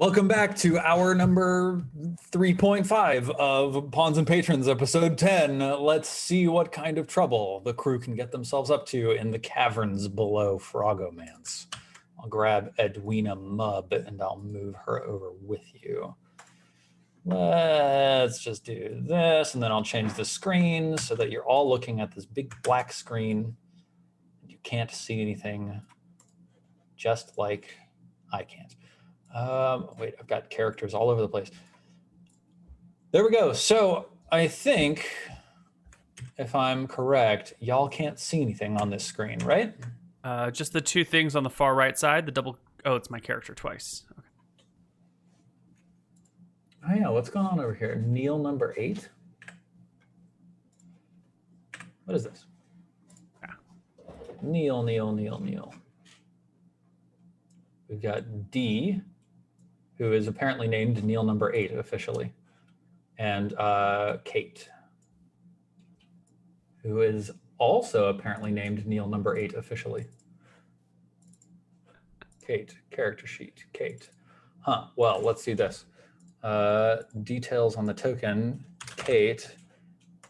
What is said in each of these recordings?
Welcome back to hour number 3.5 of Pawns and Patrons, episode 10. Let's see what kind of trouble the crew can get themselves up to in the caverns below Frogomance. I'll grab Edwina Mubb and I'll move her over with you. Let's just do this, and then I'll change the screen so that you're all looking at this big black screen. You can't see anything, just like I can't. Wait, I've got characters all over the place. There we go. So I think, if I'm correct, y'all can't see anything on this screen, right? Just the two things on the far right side. The double. Oh, it's my character twice. Okay. Oh yeah, what's going on over here? Neal number 8. What is this? Yeah. Neal. We've got D, who is apparently named Neal number 8 officially, and Kate, who is also apparently named Neal number 8 officially. Kate, character sheet, Kate. Huh, well, let's do this. Details on the token, Kate,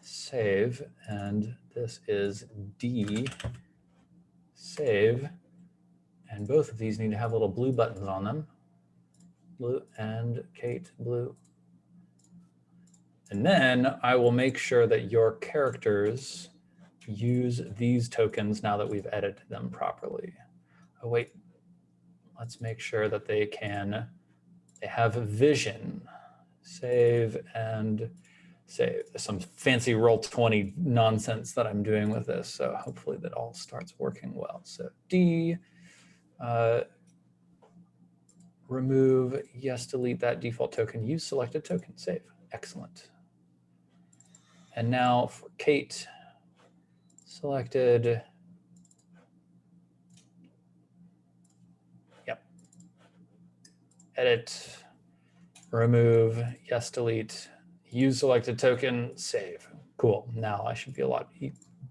save, and this is D, save, and both of these need to have little blue buttons on them. Blue and Kate, blue. And then I will make sure that your characters use these tokens now that we've edited them properly. Oh wait, let's make sure that they have vision. Save and save. There's some fancy Roll20 nonsense that I'm doing with this, so hopefully that all starts working well. So D, remove, yes, delete that default token, use selected token, save. Excellent. And now for Kate, selected. Yep. Edit, remove, yes, delete, use selected token, save. Cool. Now I should be a lot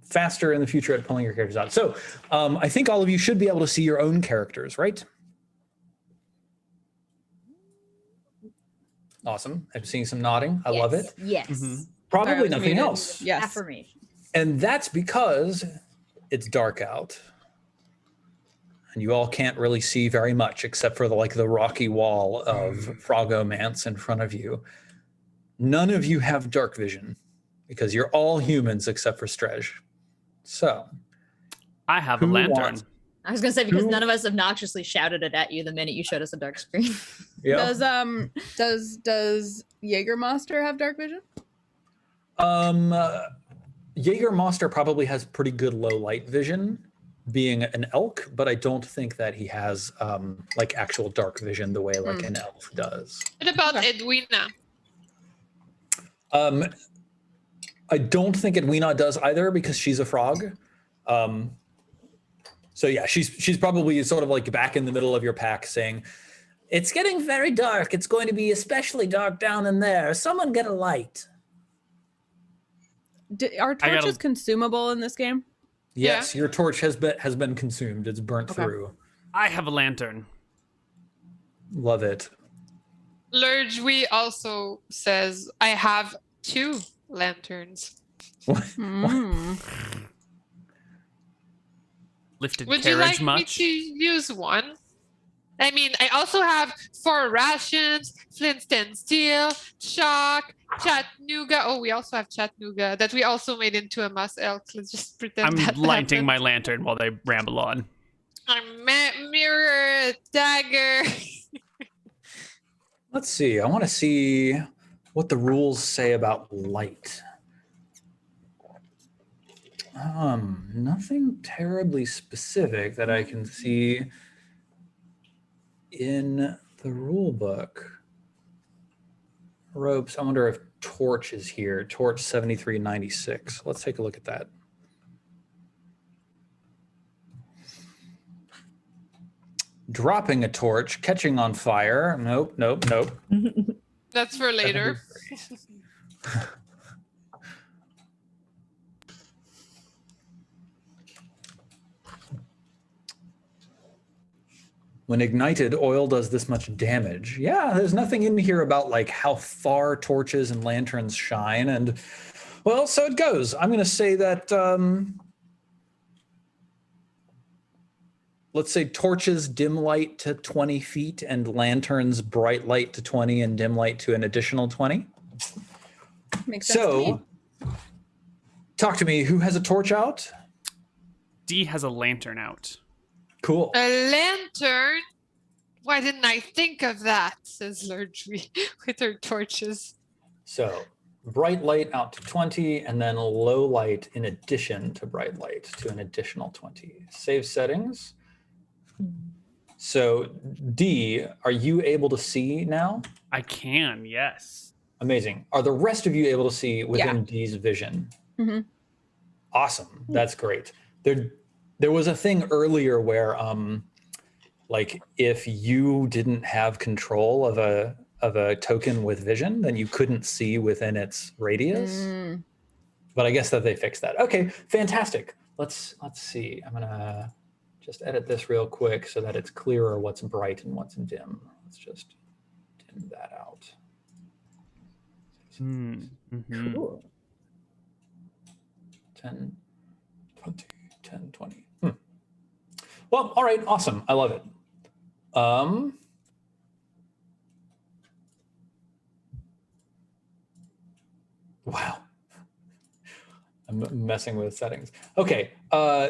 faster in the future at pulling your characters out. So I think all of you should be able to see your own characters, right? Awesome. I'm seeing some nodding. I love it. Yes. Mm-hmm. Probably nothing else. Yes. Affirmation. And that's because it's dark out. And you all can't really see very much except for the rocky wall of Frogomance in front of you. None of you have dark vision because you're all humans except for Strej. So I have a lantern. I was gonna say, because none of us obnoxiously shouted it at you the minute you showed us a dark screen. Yeah. Does Jägermeister have dark vision? Jägermeister probably has pretty good low light vision, being an elk, but I don't think that he has actual dark vision the way an elf does. What about Edwina? I don't think Edwina does either because she's a frog. So yeah, she's probably sort of back in the middle of your pack saying, "It's getting very dark. It's going to be especially dark down in there. Someone get a light." Are torches consumable in this game? Yes, your torch has been consumed. It's burnt through. I have a lantern. Love it. Lurgwe also says, I have 2 lanterns. What? Lifted Would you carriage like much? me to use one? I mean, I also have 4 rations, Flintstone steel, chalk, Chattanooga. Oh, we also have Chattanooga that we also made into a moss elk. Let's just pretend I'm that lighting happened. my lantern while they ramble on. A mirror, dagger. Let's see. I want to see what the rules say about light. Nothing terribly specific that I can see in the rule book. Ropes. I wonder if torch is here. Torch 7396. Let's take a look at that. Dropping a torch, catching on fire. Nope. That's for later. When ignited, oil does this much damage. Yeah, there's nothing in here about like how far torches and lanterns shine. And well, so it goes. I'm going to say that, let's say torches dim light to 20 feet and lanterns bright light to 20 and dim light to an additional 20. Makes sense to me. Talk to me. Who has a torch out? D has a lantern out. Cool. A lantern? Why didn't I think of that? Says Lurdry with her torches. So bright light out to 20 and then low light in addition to bright light to an additional 20. Save settings. So D, are you able to see now? I can, yes. Amazing. Are the rest of you able to see within Yeah. D's vision? Mm-hmm. Awesome. That's great. There was a thing earlier where like if you didn't have control of a token with vision, then you couldn't see within its radius. But I guess that they fixed that. Okay, fantastic. Let's see. I'm gonna just edit this real quick so that it's clearer what's bright and what's dim. Let's just dim that out. Mm-hmm. Cool. 10, 20, 10, 20. Well, all right, awesome. I love it. Wow. I'm messing with settings. Okay,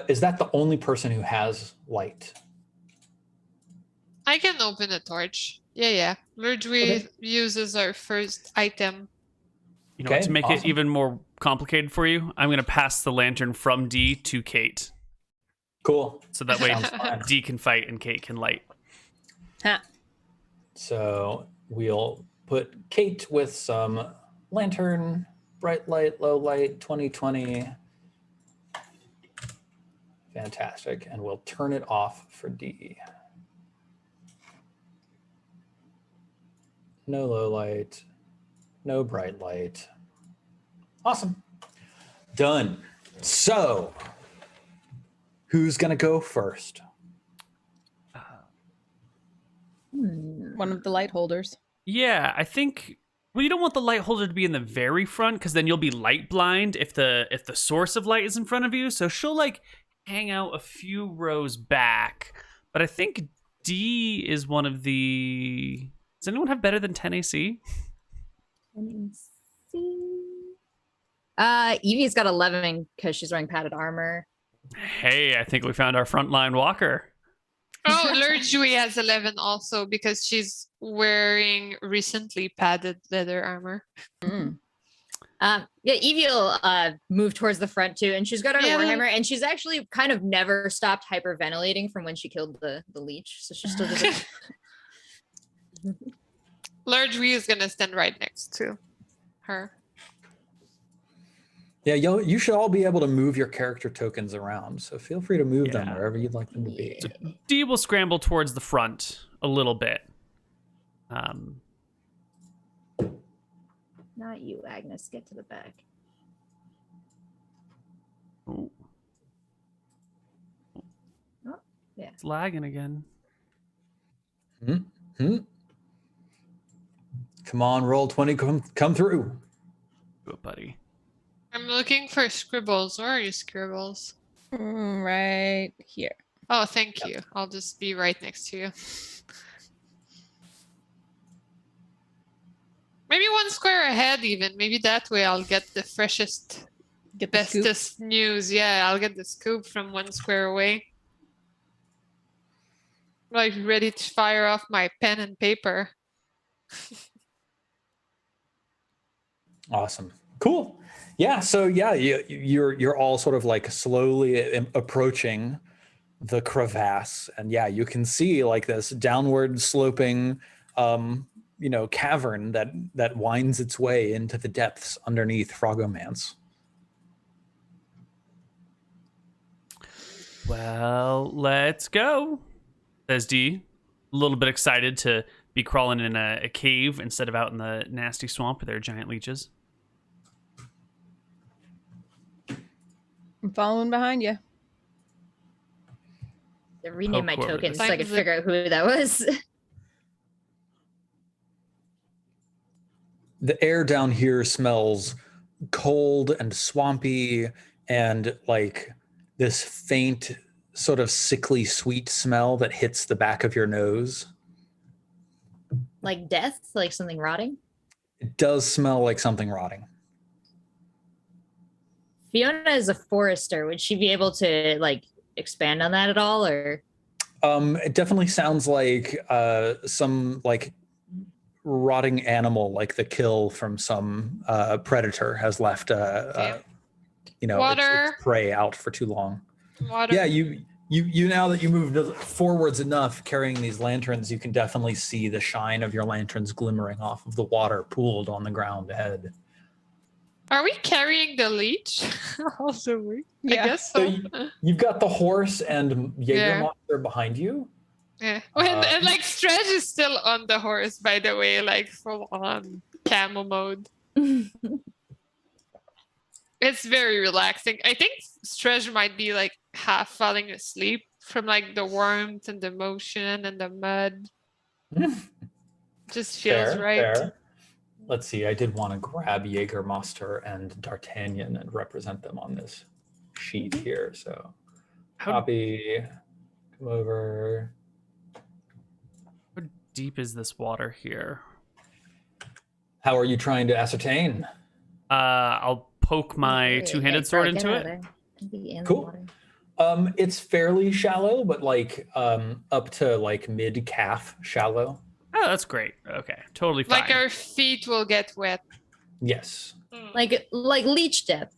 is that the only person who has light? I can open a torch. Yeah. Lurdry uses our first item. You know, to make it awesome. even more complicated for you, I'm going to pass the lantern from D to Kate. Cool. So that way Sounds fine. D can fight and Kate can light. Ha. So we'll put Kate with some lantern, bright light, low light, 2020. Fantastic. And we'll turn it off for D. No low light, no bright light. Awesome. Done. So who's going to go first? One of the light holders. Yeah, I think. Well, you don't want the light holder to be in the very front because then you'll be light blind if the source of light is in front of you. So she'll like hang out a few rows back. But I think D is one of the. Does anyone have better than 10 AC? Let me see. Evie's got 11 because she's wearing padded armor. Hey, I think we found our frontline walker. Oh, Lurdry has 11 also because she's wearing recently padded leather armor. Yeah, Evie will move towards the front too, and she's got her warhammer, and she's actually kind of never stopped hyperventilating from when she killed the leech, so she still does it. Lurdry is gonna stand right next to her. Yeah, you should all be able to move your character tokens around. So feel free to move them Yeah. wherever you'd like them to be. D will scramble towards the front a little bit. Not you, Agnes. Get to the back. Oh, Oh, yeah. it's lagging again. Come on, roll 20, come through. Go, buddy. I'm looking for scribbles. Where are your scribbles? Right here. Oh, thank you. I'll just be right next to you. Maybe one square ahead even. Maybe that way I'll get the freshest, Get the scoop. bestest news. Yeah, I'll get the scoop from one square away. Like ready to fire off my pen and paper. Awesome. Cool. Yeah. So yeah, you're all sort of like slowly approaching the crevasse, and yeah, you can see like this downward sloping, cavern that winds its way into the depths underneath Frogomance. Well, let's go, says D. A little bit excited to be crawling in a cave instead of out in the nasty swamp with their giant leeches. I'm following behind you. rename my Poke whoever tokens this so I could is. figure out who that was. The air down here smells cold and swampy and like this faint sort of sickly sweet smell that hits the back of your nose. Like death, like something rotting. It does smell like something rotting. Fiona is a forester. Would she be able to like expand on that at all, or? It definitely sounds like some like rotting animal, like the kill from some predator has left Okay. Its Water. prey out for too long. Water. Yeah, you now that you moved forwards enough carrying these lanterns, you can definitely see the shine of your lanterns glimmering off of the water pooled on the ground ahead. Are we carrying the leech? Also, I Yeah. guess So so. you've got the horse and Yeah. Jägermeister behind you. Yeah. And like Stretch is still on the horse, by the way, like full on camel mode. It's very relaxing. I think Stretch might be like half falling asleep from like the warmth and the motion and the mud. Just feels Fair, right. fair. Let's see. I did want to grab Jägermeister and D'Artagnan and represent them on this sheet here. So copy, come over. How deep is this water here? How are you trying to ascertain? I'll poke my Okay, two-handed bro, sword get into out of it. there. Be in the Cool. water. It's fairly shallow, but like up to like mid calf shallow. Oh, that's great. Okay, totally fine. Like our feet will get wet. Yes. Like leech depth.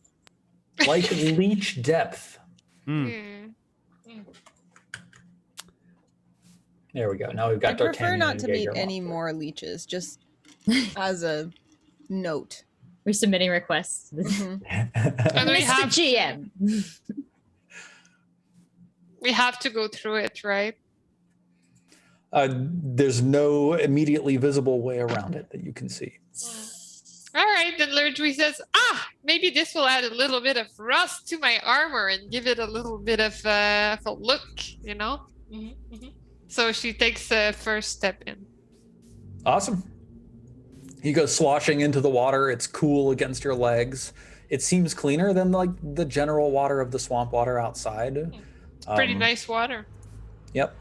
Like leech depth. Mm. There we go. Now we've got I prefer D'Artagnan not and to make Jägermeister. any more leeches, just as a note. We're submitting requests. Mhm. And we Mr. have GM. we have to go through it, right? There's no immediately visible way around it that you can see. All right, then Lurdry says, maybe this will add a little bit of rust to my armor and give it a little bit of a look, you know? So she takes the first step in. Awesome. You go sloshing into the water. It's cool against your legs. It seems cleaner than like the general water of the swamp water outside. Pretty nice water. Yep.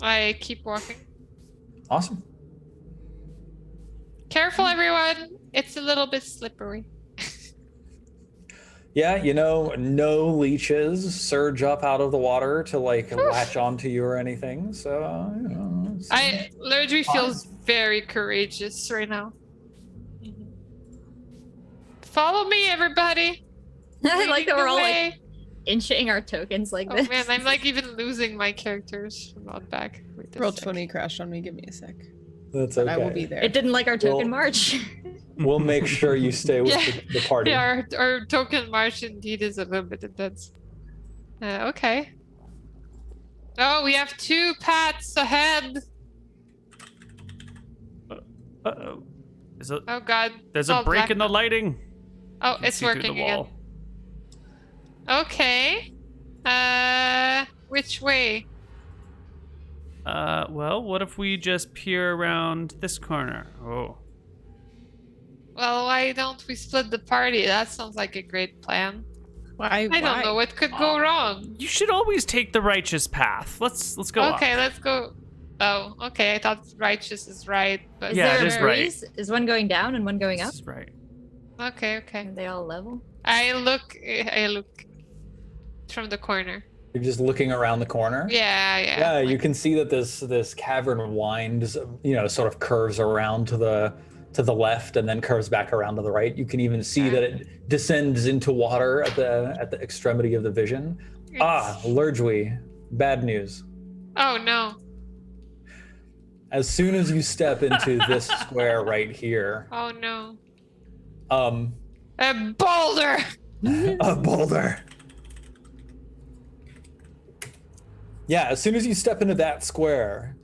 I keep walking. Awesome. Careful, everyone. It's a little bit slippery. Yeah, no leeches surge up out of the water to like latch onto you or anything. So, Lurdry feels very courageous right now. Follow me, everybody. I like that we're all like Away. inching our tokens like Oh this. man, I'm like even losing my characters from out back. Wait a Roll sec. 20 crashed on me. Give me a sec. that's But okay. I will be there. It didn't like our token Well- march. We'll make sure you stay with Yeah. the party. Yeah, our token march indeed is a little bit intense. Okay. Oh, we have 2 paths ahead. Uh-oh. Oh god. There's all a break black in the now. lighting. Oh, You can it's see through working the again. wall. Okay. Which way? Well, what if we just peer around this corner? Oh. Well, why don't we split the party? That sounds like a great plan. Why? I don't know what could go wrong. You should always take the righteous path. Let's go up. Okay, let's go. Oh, okay. I thought righteous is right, but Is Yeah, there it is a right. breeze? Is one going down and one going up? This is right. Okay, okay. Are they all level? I look from the corner. You're just looking around the corner. Yeah. Yeah, you can see that this cavern winds, sort of curves around to the left and then curves back around to the right. You can even see that it descends into water at the extremity of the vision. Lurdry, bad news. Oh no. As soon as you step into this square right here, Oh no. a A boulder. boulder. Yeah, as soon as you step into that square,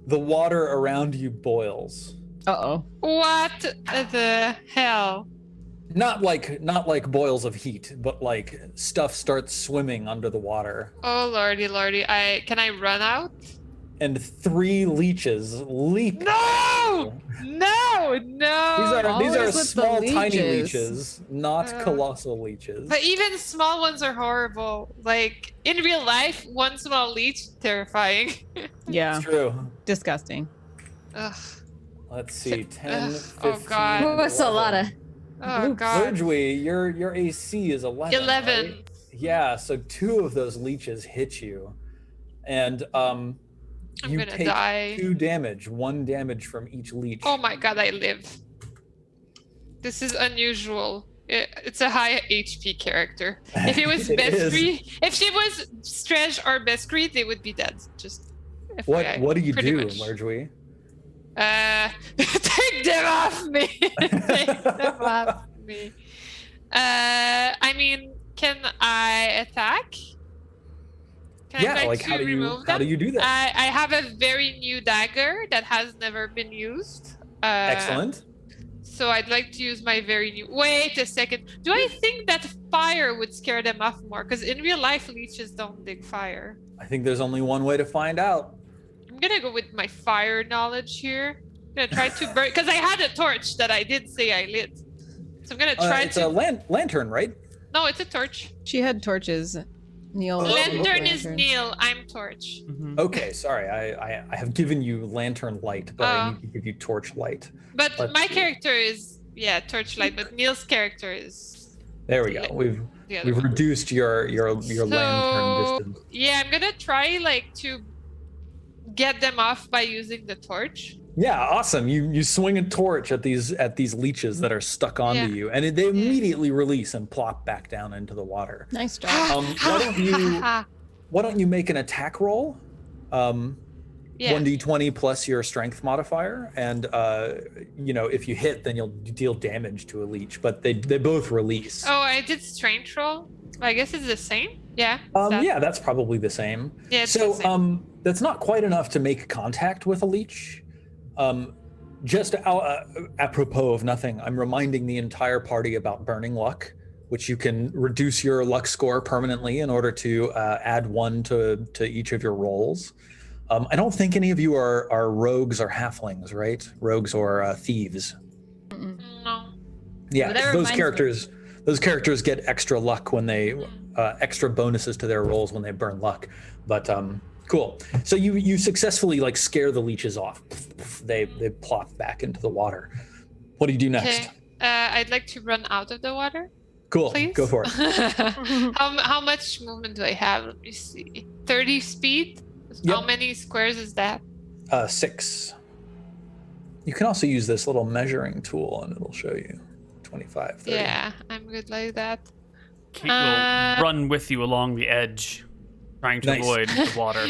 the water around you boils. Uh-oh. What the hell? Not like boils of heat, but like stuff starts swimming under the water. Oh lordy, lordy! Can I run out? And 3 leeches leap. No! No! No! These are Always with the small, tiny leeches. leeches, not colossal leeches. But even small ones are horrible. Like in real life, one small leech, terrifying. Yeah, It's true. disgusting. Ugh. Let's see, 10, Ugh, 15, oh God. Oh, that's a lot of. Oh God. Lurgui, your AC is 11. 11. Right? Yeah, so 2 of those leeches hit you. And I'm you gonna take die. 2 damage, 1 damage from each leech. Oh my God, I live. This is unusual. It's a high HP character. If it was It is. Beskri, if she was Stretch or Beskri, they would be dead. Just FYI. What do you Pretty do, much. Lurgui? Take them off me. Take them off me. I mean, can I attack? Can I Yeah, try like to how do remove you them? do that? I have a very new dagger that has never been used. Excellent. So I'd like to use my very new. Wait a second. Do I think that fire would scare them off more? Because in real life, leeches don't dig fire. I think there's only one way to find out. I'm gonna go with my fire knowledge here. I'm gonna try to burn because I had a torch that I did say I lit. So I'm gonna try It's to. a lantern, right? No, it's a torch. She had torches. Neal. was Lantern the is lantern. Neal. I'm torch. Mhm. Okay, sorry. I have given you lantern light, but I Oh. need to give you torch light. But Let's my see. character is torchlight. But Neal's character is There we go. We've the other we've one. reduced your lantern distance. Yeah, I'm gonna try like to get them off by using the torch. Yeah, awesome. You swing a torch at these leeches that are stuck onto Yeah. you, and they immediately release and plop back down into the water. Nice job. Why don't you make an attack roll? Yeah. 1d20 plus your strength modifier, and if you hit, then you'll deal damage to a leech. But they both release. Oh, I did strength roll. I guess it's the same. Yeah. That- Yeah, that's probably the same. Yeah, it's So the same. that's not quite enough to make contact with a leech. Just apropos of nothing, I'm reminding the entire party about Burning Luck, which you can reduce your luck score permanently in order to add 1 to each of your rolls. I don't think any of you are rogues or halflings, right? Rogues or thieves. No. Yeah, Well, that 'cause reminds those characters get extra luck when they extra bonuses to their rolls when they burn luck. But cool. So you successfully like scare the leeches off. They plop back into the water. What do you do next? Okay. I'd like to run out of the water. Cool. Please. Go for it. How much movement do I have? Let me see. 30 speed. How Yep. many squares is that? 6. You can also use this little measuring tool, and it'll show you 25, 30. Yeah, I'm good like that. Kate will run with you along the edge, trying to Nice. avoid the water.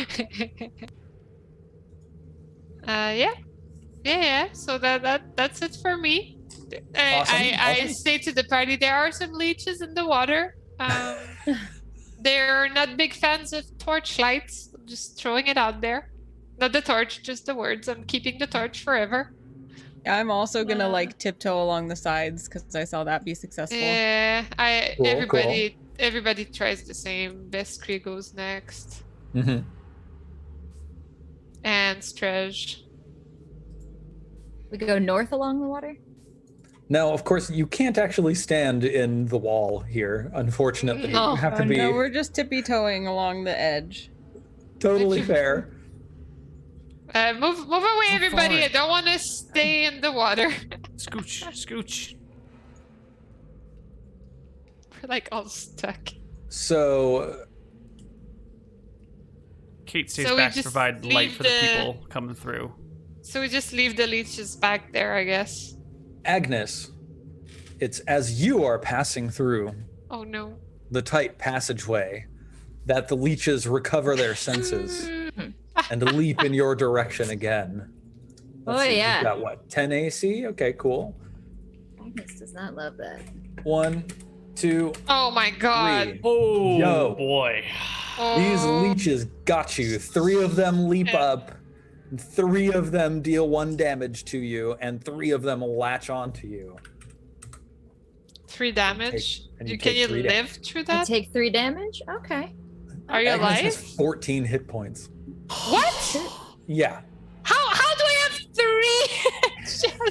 Yeah. So that's it for me. I Awesome. say to the party there are some leeches in the water. They're not big fans of torch lights. I'm just throwing it out there. Not the torch, just the words. I'm keeping the torch forever. I'm also gonna like tiptoe along the sides because I saw that be successful. Yeah, Cool, everybody tries the same. Beskri goes next, Mm-hmm. and Strej. We go north along the water. Now, of course, you can't actually stand in the wall here, unfortunately. No. You have to Oh, be no, we're just tippy toeing along the edge. totally fair. Move away, everybody! forward. I don't want to stay in the water. Scooch, scooch. We're like all stuck. So, Kate stays So we back to just provide light leave for the the- people coming through. So we just leave the leeches back there, I guess. Agnes, it's as you are passing through Oh no. the tight passageway that the leeches recover their senses and leap in your direction again. Oh, see, yeah. You've got what, 10 AC? Okay, cool. Agnes does not love that. 1, 2, Oh my god. 3. Oh Yo. boy. These Oh. leeches got you. 3 of them leap up. 3 of them deal 1 damage to you, and 3 of them latch onto you. 3 damage. and you Can take you 3 live damage. through You that? take 3 damage. Okay. Are you Agnes alive? has 14 hit points. What? Yeah. How do I have 3?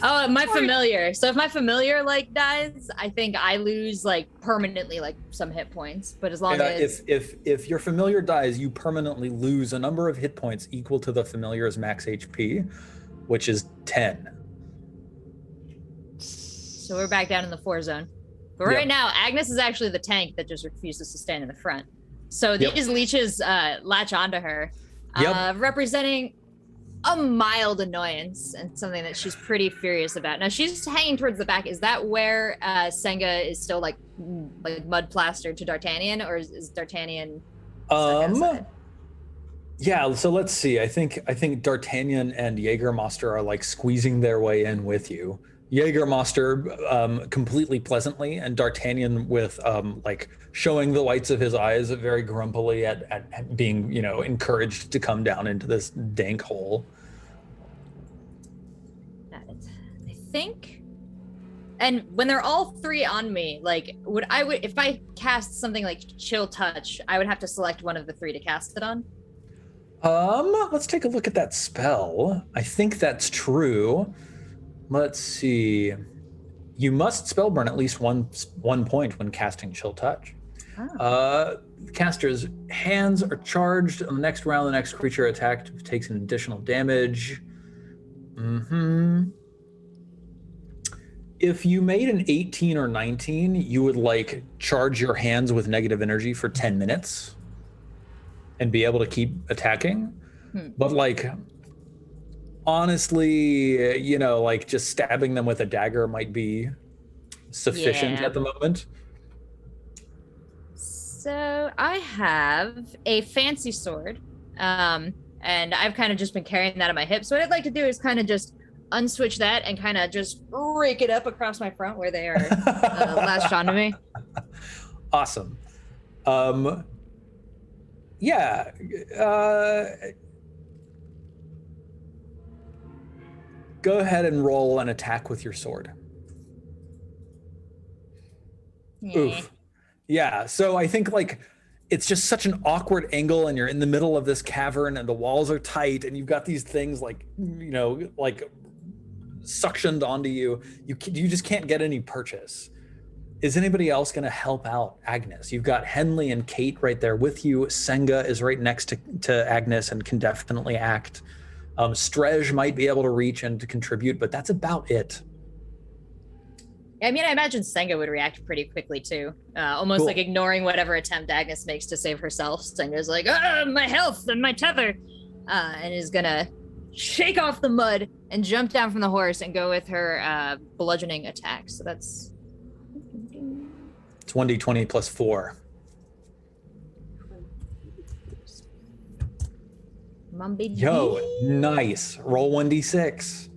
Oh, my Sorry. familiar. So if my familiar like dies, I think I lose like permanently like some hit points. But as long as If your familiar dies, you permanently lose a number of hit points equal to the familiar's max HP, which is 10. so we're back down in the 4 zone. But Yep. right now, Agnes is actually the tank that just refuses to stand in the front. So Yep. these leeches latch onto her, Yep. representing a mild annoyance and something that she's pretty furious about. Now she's hanging towards the back. Is that where Senga is still like mud plastered to D'Artagnan, or is D'Artagnan stuck outside? Yeah, so let's see. I think D'Artagnan and Jägermeister are like squeezing their way in with you. Jägermeister completely pleasantly, and D'Artagnan with like showing the whites of his eyes very grumpily at being, encouraged to come down into this dank hole. I think. And when they're all 3 on me, like if I cast something like Chill Touch, I would have to select one of the 3 to cast it on. Let's take a look at that spell. I think that's true. Let's see. You must spell burn at least one point when casting Chill Touch. Oh. Caster's hands are charged. On the next round, the next creature attacked takes an additional damage. If you made an 18 or 19, you would like charge your hands with negative energy for 10 minutes and be able to keep attacking. But like, honestly, like just stabbing them with a dagger might be sufficient Yeah. at the moment. So I have a fancy sword, and I've kind of just been carrying that on my hip. So what I'd like to do is kind of just unswitch that and kind of just rake it up across my front where they are latched onto me. Awesome. Yeah. Go ahead and roll an attack with your sword. Oof. Yeah, so I think like it's just such an awkward angle, and you're in the middle of this cavern and the walls are tight and you've got these things like, like suctioned onto you. You just can't get any purchase. Is anybody else going to help out Agnes? You've got Henley and Kate right there with you. Senga is right next to Agnes and can definitely act. Strej might be able to reach and to contribute, but that's about it. I mean, I imagine Senga would react pretty quickly too, almost Cool. like ignoring whatever attempt Agnes makes to save herself. Senga's like, my health and my tether, and is gonna shake off the mud and jump down from the horse and go with her bludgeoning attack. So that's It's 1d20 plus 4. Mumby. Yo, nice. Roll 1d6.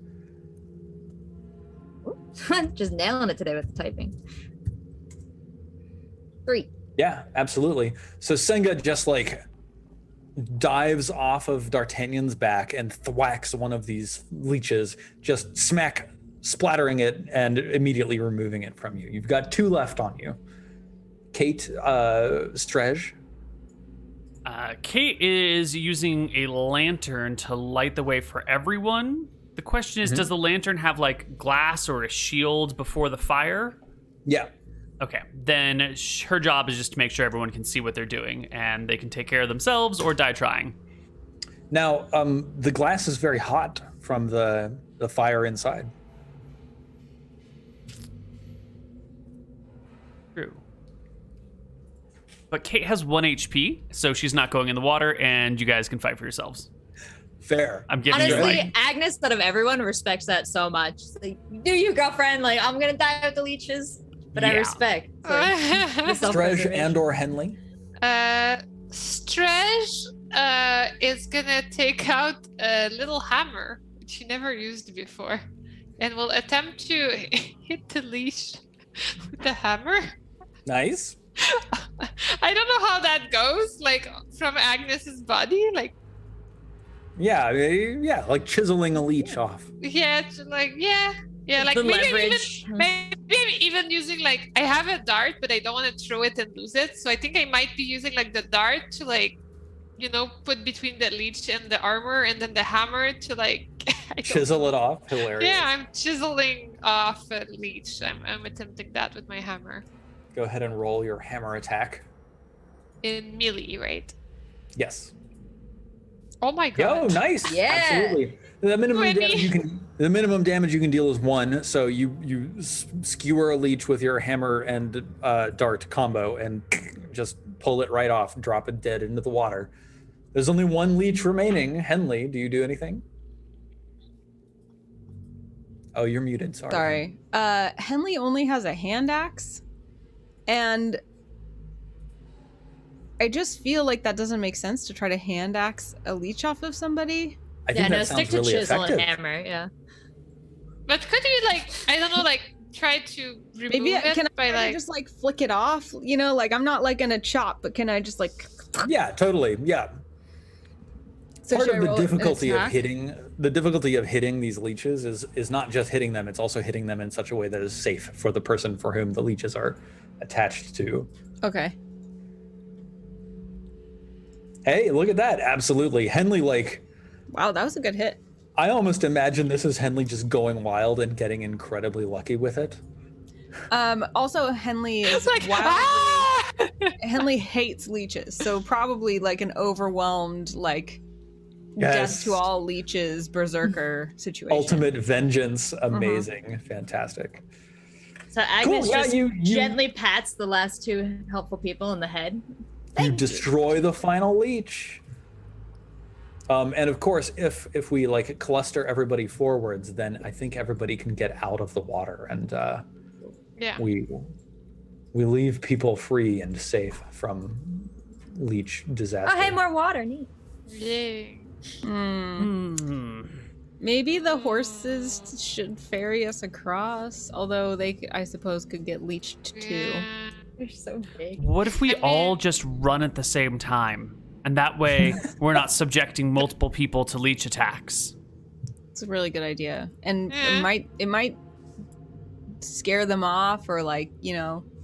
Just nailing it today with the typing. 3. Yeah, absolutely. So Senga just like dives off of D'Artagnan's back and thwacks one of these leeches, just splattering it and immediately removing it from you. You've got 2 left on you. Kate, Strej. Kate is using a lantern to light the way for everyone. The question is, does the lantern have like glass or a shield before the fire? Yeah. Okay, then her job is just to make sure everyone can see what they're doing and they can take care of themselves or die trying. Now, the glass is very hot from the fire inside. True. But Kate has 1 HP, so she's not going in the water, and you guys can fight for yourselves. Fair. I'm giving you Honestly, like, Agnes, out of everyone, respects that so much. She's like, do you, girlfriend? Like, I'm gonna die with the leeches, but I Yeah. respect. Like, the Strej self-preservation. and or Henley. Strej is gonna take out a little hammer, which he never used before, and will attempt to hit the leash with the hammer. Nice. I don't know how that goes, like from Agnes's body, like Yeah, like chiseling a leech off. yeah, it's like yeah, Yeah, like the maybe leverage. I'm even using like I have a dart, but I don't want to throw it and lose it. So I think I might be using like the dart to like, put between the leech and the armor, and then the hammer to like Chisel it off. Hilarious. Yeah, I'm chiseling off a leech. I'm attempting that with my hammer. Go ahead and roll your hammer attack. In melee, right? Yes. Oh my god. Oh, nice. Yeah. Absolutely. The minimum 20. damage you can deal is 1. So you skewer a leech with your hammer and dart combo and just pull it right off and drop it dead into the water. There's only 1 leech remaining. Henley, do you do anything? Oh, you're muted. Sorry. Henley only has a hand axe, and I just feel like that doesn't make sense to try to hand axe a leech off of somebody. I think that stick sounds to really chisel effective. and hammer. Yeah. But could you like, I don't know, like try to remove Maybe it can by I like just like flick it off? Like I'm not like gonna chop, but can I just like? Yeah, totally. Yeah. So Part should of I the roll an difficulty of attack? hitting these leeches is not just hitting them, it's also hitting them in such a way that is safe for the person for whom the leeches are attached to. Okay. Hey, look at that. Absolutely. Henley, like, Wow, that was a good hit. I almost imagine this is Henley just going wild and getting incredibly lucky with it. Also, Henley is it's like wildly. Henley hates leeches, so probably like an overwhelmed like Yes. death to all leeches berserker situation. Ultimate vengeance. Amazing. Fantastic. So Agnes Cool, yeah, just you- gently pats the last 2 helpful people in the head. You destroy the final leech. And of course, if we like cluster everybody forwards, then I think everybody can get out of the water, and yeah. we leave people free and safe from leech disaster. Oh, hey, more water. Neat. Yay. Maybe the horses should ferry us across, although they, I suppose, could get leeched too. Yeah. They're so big. What if we I mean- all just run at the same time? And that way, we're not subjecting multiple people to leech attacks. It's a really good idea, and Yeah. it might scare them off, or like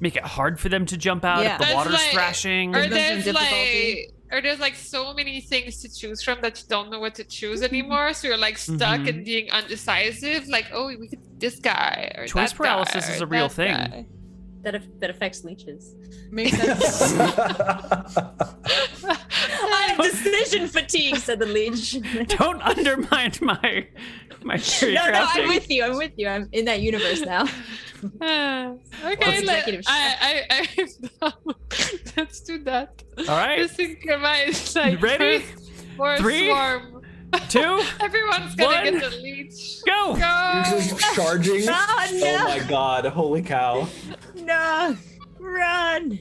Make it hard for them to jump out Yeah. if the That's water's like- thrashing. Or Give them some there's difficulty. like so many things to choose from that you don't know what to choose anymore. So you're like stuck Mhm. in being undecisive. Like, oh, we could do this guy or Choice that paralysis guy, is or a real that thing. guy. That affects leeches. makes sense. I have decision fatigue, said the leech. Don't undermine my theory No, I'm crafting. with you. I'm in that universe now. Okay, executive I let's do that. All right, Just synchronize, like, ready? For 3, swarm. 2, Everyone's gonna 1, get the leech. go! You're Go! just charging. Oh, no. Oh my god, holy cow. No, run.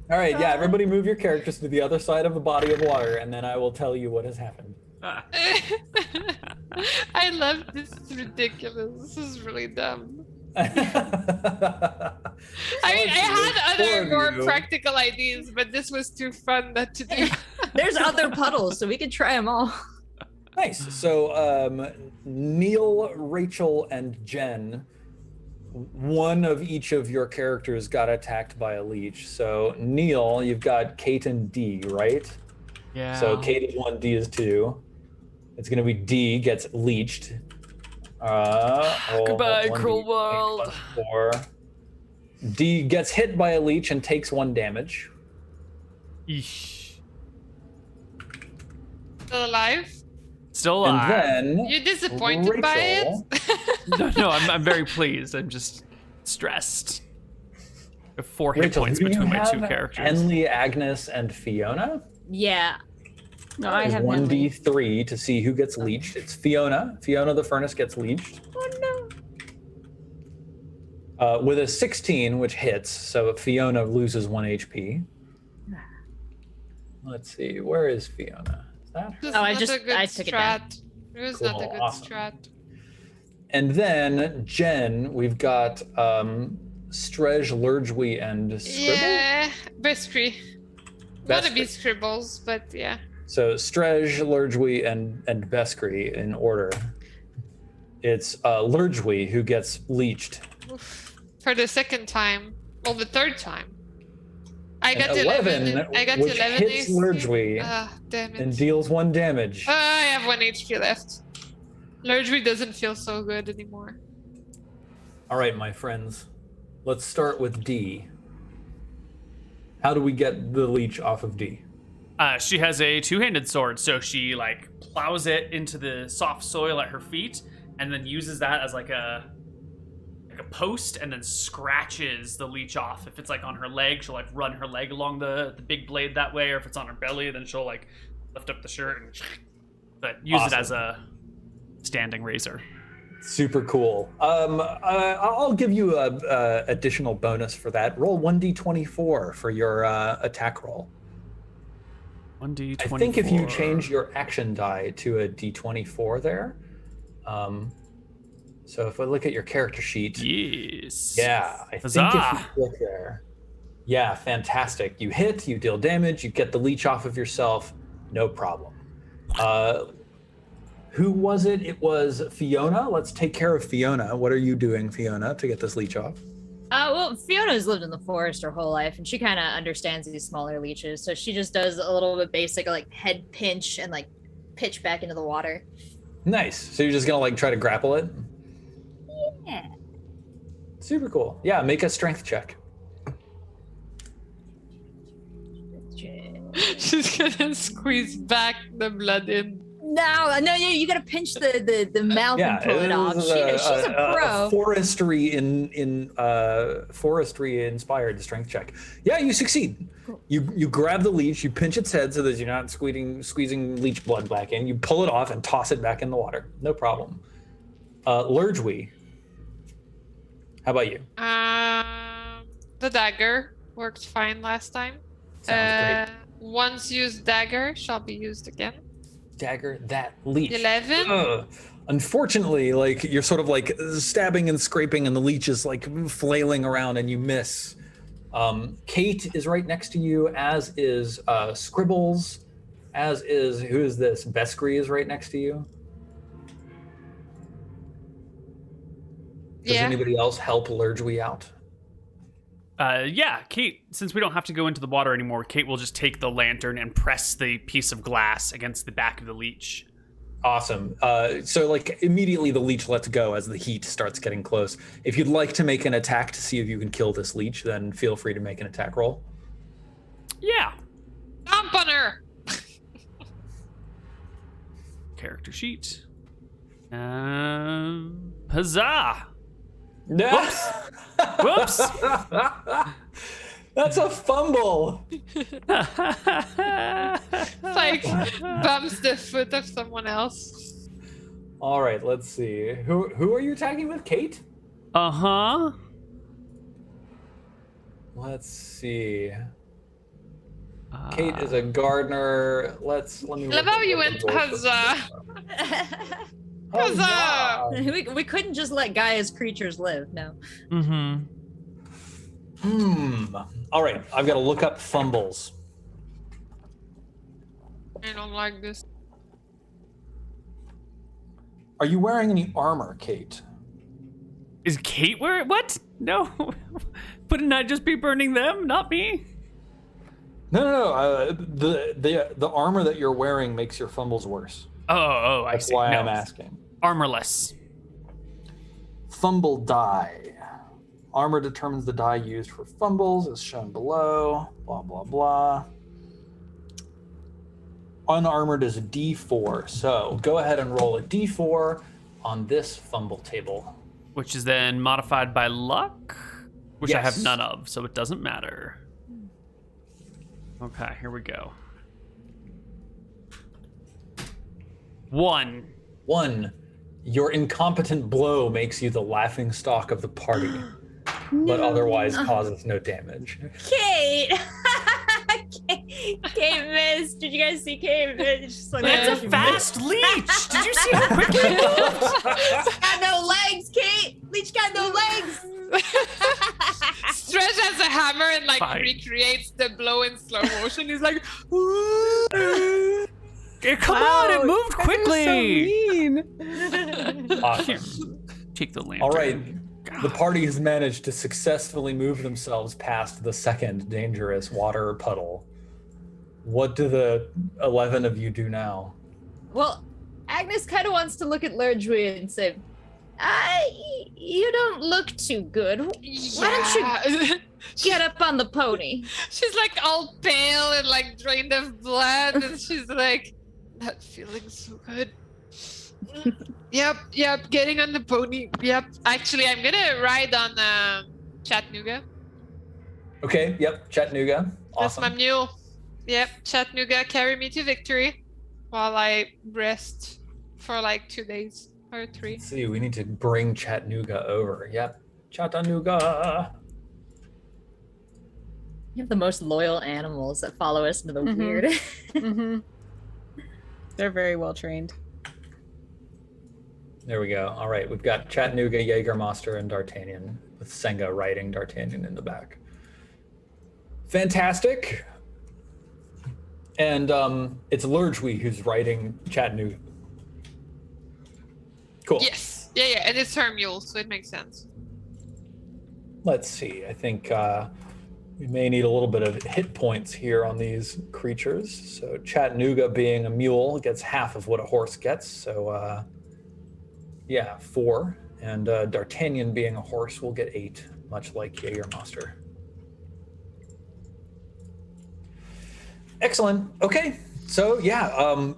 All right, yeah, everybody move your characters to the other side of the body of water, and then I will tell you what has happened. I love this. It's ridiculous. This is really dumb. I mean, I had other more practical ideas, but this was too fun not to do. There's other puddles, so we could try them all. Nice. So, Neal, Rachel, and Jen, one of each of your characters got attacked by a leech. So, Neal, you've got Kate and D, right? Yeah. So, Kate is 1, D is 2. It's going to be D gets leeched. Goodbye, 1D, cruel 8 world. plus 4. D gets hit by a leech and takes 1 damage. Eesh. Still alive? Still alive. And then You're disappointed by Rachel, it? No, I'm very pleased. I'm just stressed. I have 4 hit Rachel, points do you between my have 2 characters. Henley, Agnes, and Fiona? Yeah. No, I have 1d3 to see who gets leeched. It's Fiona. Fiona the furnace gets leeched. Oh no. With a 16, which hits, so Fiona loses 1 HP. Let's see, where is Fiona? Is that her? This is Oh, I not just- a good I took it down. strat. It was not a Cool, good awesome. strat. And then Jen, we've got Strej, Lurgwy, and Scribble. Yeah, Beskry. Wanna be Beskry. scribbles, but yeah. So Strej, Lurgwy, and Beskry in order. It's Lurgwy who gets leeched. Oof. For the second time. Well, the third time. I An got 11. I got which 11 hits AC. Lurgwy Damn it. and deals 1 damage. I have 1 HP left. Lurgwy doesn't feel so good anymore. All right, my friends. Let's start with D. How do we get the leech off of D? She has a 2-handed sword, so she like plows it into the soft soil at her feet, and then uses that as like a post, and then scratches the leech off. If it's like on her leg, she'll like run her leg along the big blade that way, or if it's on her belly, then she'll like lift up the shirt and but use it as a standing razor. Super cool. I'll give you a additional bonus for that. Roll 1d24 for your attack roll. 1d24. I think if you change your action die to a d24 there. So if I look at your character sheet. Yes. Yeah, I Huzzah. think if you click there. Yeah, fantastic. You hit, you deal damage, you get the leech off of yourself, no problem. Who was it? It was Fiona. Let's take care of Fiona. What are you doing, Fiona, to get this leech off? Well, Fiona's lived in the forest her whole life, and she kind of understands these smaller leeches. So she just does a little bit basic, like head pinch and like pitch back into the water. Nice. So you're just gonna like try to grapple it? Yeah. Super cool. Yeah, make a strength check. She's gonna squeeze back the blood in. No, you gotta pinch the mouth and pull it off. She's a pro. Forestry inspired strength check. Yeah, you succeed. Cool. You grab the leech, you pinch its head so that you're not squeezing leech blood back in. You pull it off and toss it back in the water. No problem. Lurgwy, how about you? The dagger worked fine last time. Sounds great. Once used dagger shall be used again. Dagger that leech. 11. Unfortunately, like you're sort of like stabbing and scraping, and the leech is like flailing around, and you miss. Kate is right next to you, as is Scribbles, as is who is this? Beskry is right next to you. Does anybody else help Lurgwy out? Yeah, Kate, since we don't have to go into the water anymore, Kate will just take the lantern and press the piece of glass against the back of the leech. Awesome. So like immediately the leech lets go as the heat starts getting close. If you'd like to make an attack to see if you can kill this leech, then feel free to make an attack roll. Yeah. Stomp on her! Character sheet. Huzzah! Whoops! Whoops! That's a fumble. Like bumps the foot of someone else. All right, let's see. Who are you attacking with? Kate? Uh-huh. Let's see. Kate is a gardener. Let me. Love how you went huzzah. Huzzah! we couldn't just let Gaia's creatures live. No. Mm-hmm. All right, I've got to look up fumbles. I don't like this. Are you wearing any armor, Kate? Is Kate wearing what? No. Wouldn't I just be burning them, not me? No. The armor that you're wearing makes your fumbles worse. Oh, I That's see. why No. I'm asking. Armorless. Fumble die. Armor determines the die used for fumbles, as shown below. Blah, blah, blah. Unarmored is a D4, so go ahead and roll a D4 on this fumble table. Which is then modified by luck, which I have Yes. none of, so it doesn't matter. Okay, here we go. 1. 1, your incompetent blow makes you the laughing stock of the party, but otherwise causes no damage. Kate! Kate missed. Did you guys see Kate? It's just like, That's a fast leech! Did you see how quickly it moved? got no legs, Kate! Leech got no legs! Stretch has a hammer and like Fine. recreates the blow in slow motion. He's like, Come on, it moved That was so quickly! mean. Awesome. Take the lantern. All right. The God. party has managed to successfully move themselves past the second dangerous water puddle. What do the 11 of you do now? Well, Agnes kind of wants to look at Lurjui and say, you don't look too good. Why don't you get up on the pony? She's like all pale and like drained of blood, and she's like, not feeling so good. Yep, getting on the pony. Yep. Actually, I'm gonna ride on Chattanooga. Okay, yep, Chattanooga. That's Awesome. my mule. Yep, Chattanooga, carry me to victory while I rest for like 2 days or 3. Let's see, we need to bring Chattanooga over. Yep, Chattanooga. You have the most loyal animals that follow us into the Mhm. weird. Mm-hmm. They're very well trained. There we go. All right, we've got Chattanooga, Jägermeister, and D'Artagnan, with Senga riding D'Artagnan in the back. Fantastic. And it's Lurjui who's riding Chattanooga. Cool. Yes. Yeah, and it's her mule, so it makes sense. Let's see. I think we may need a little bit of hit points here on these creatures. So Chattanooga, being a mule, gets half of what a horse gets. So yeah, 4. And D'Artagnan, being a horse, will get 8, much like Jägermeister. Excellent. Okay. So yeah,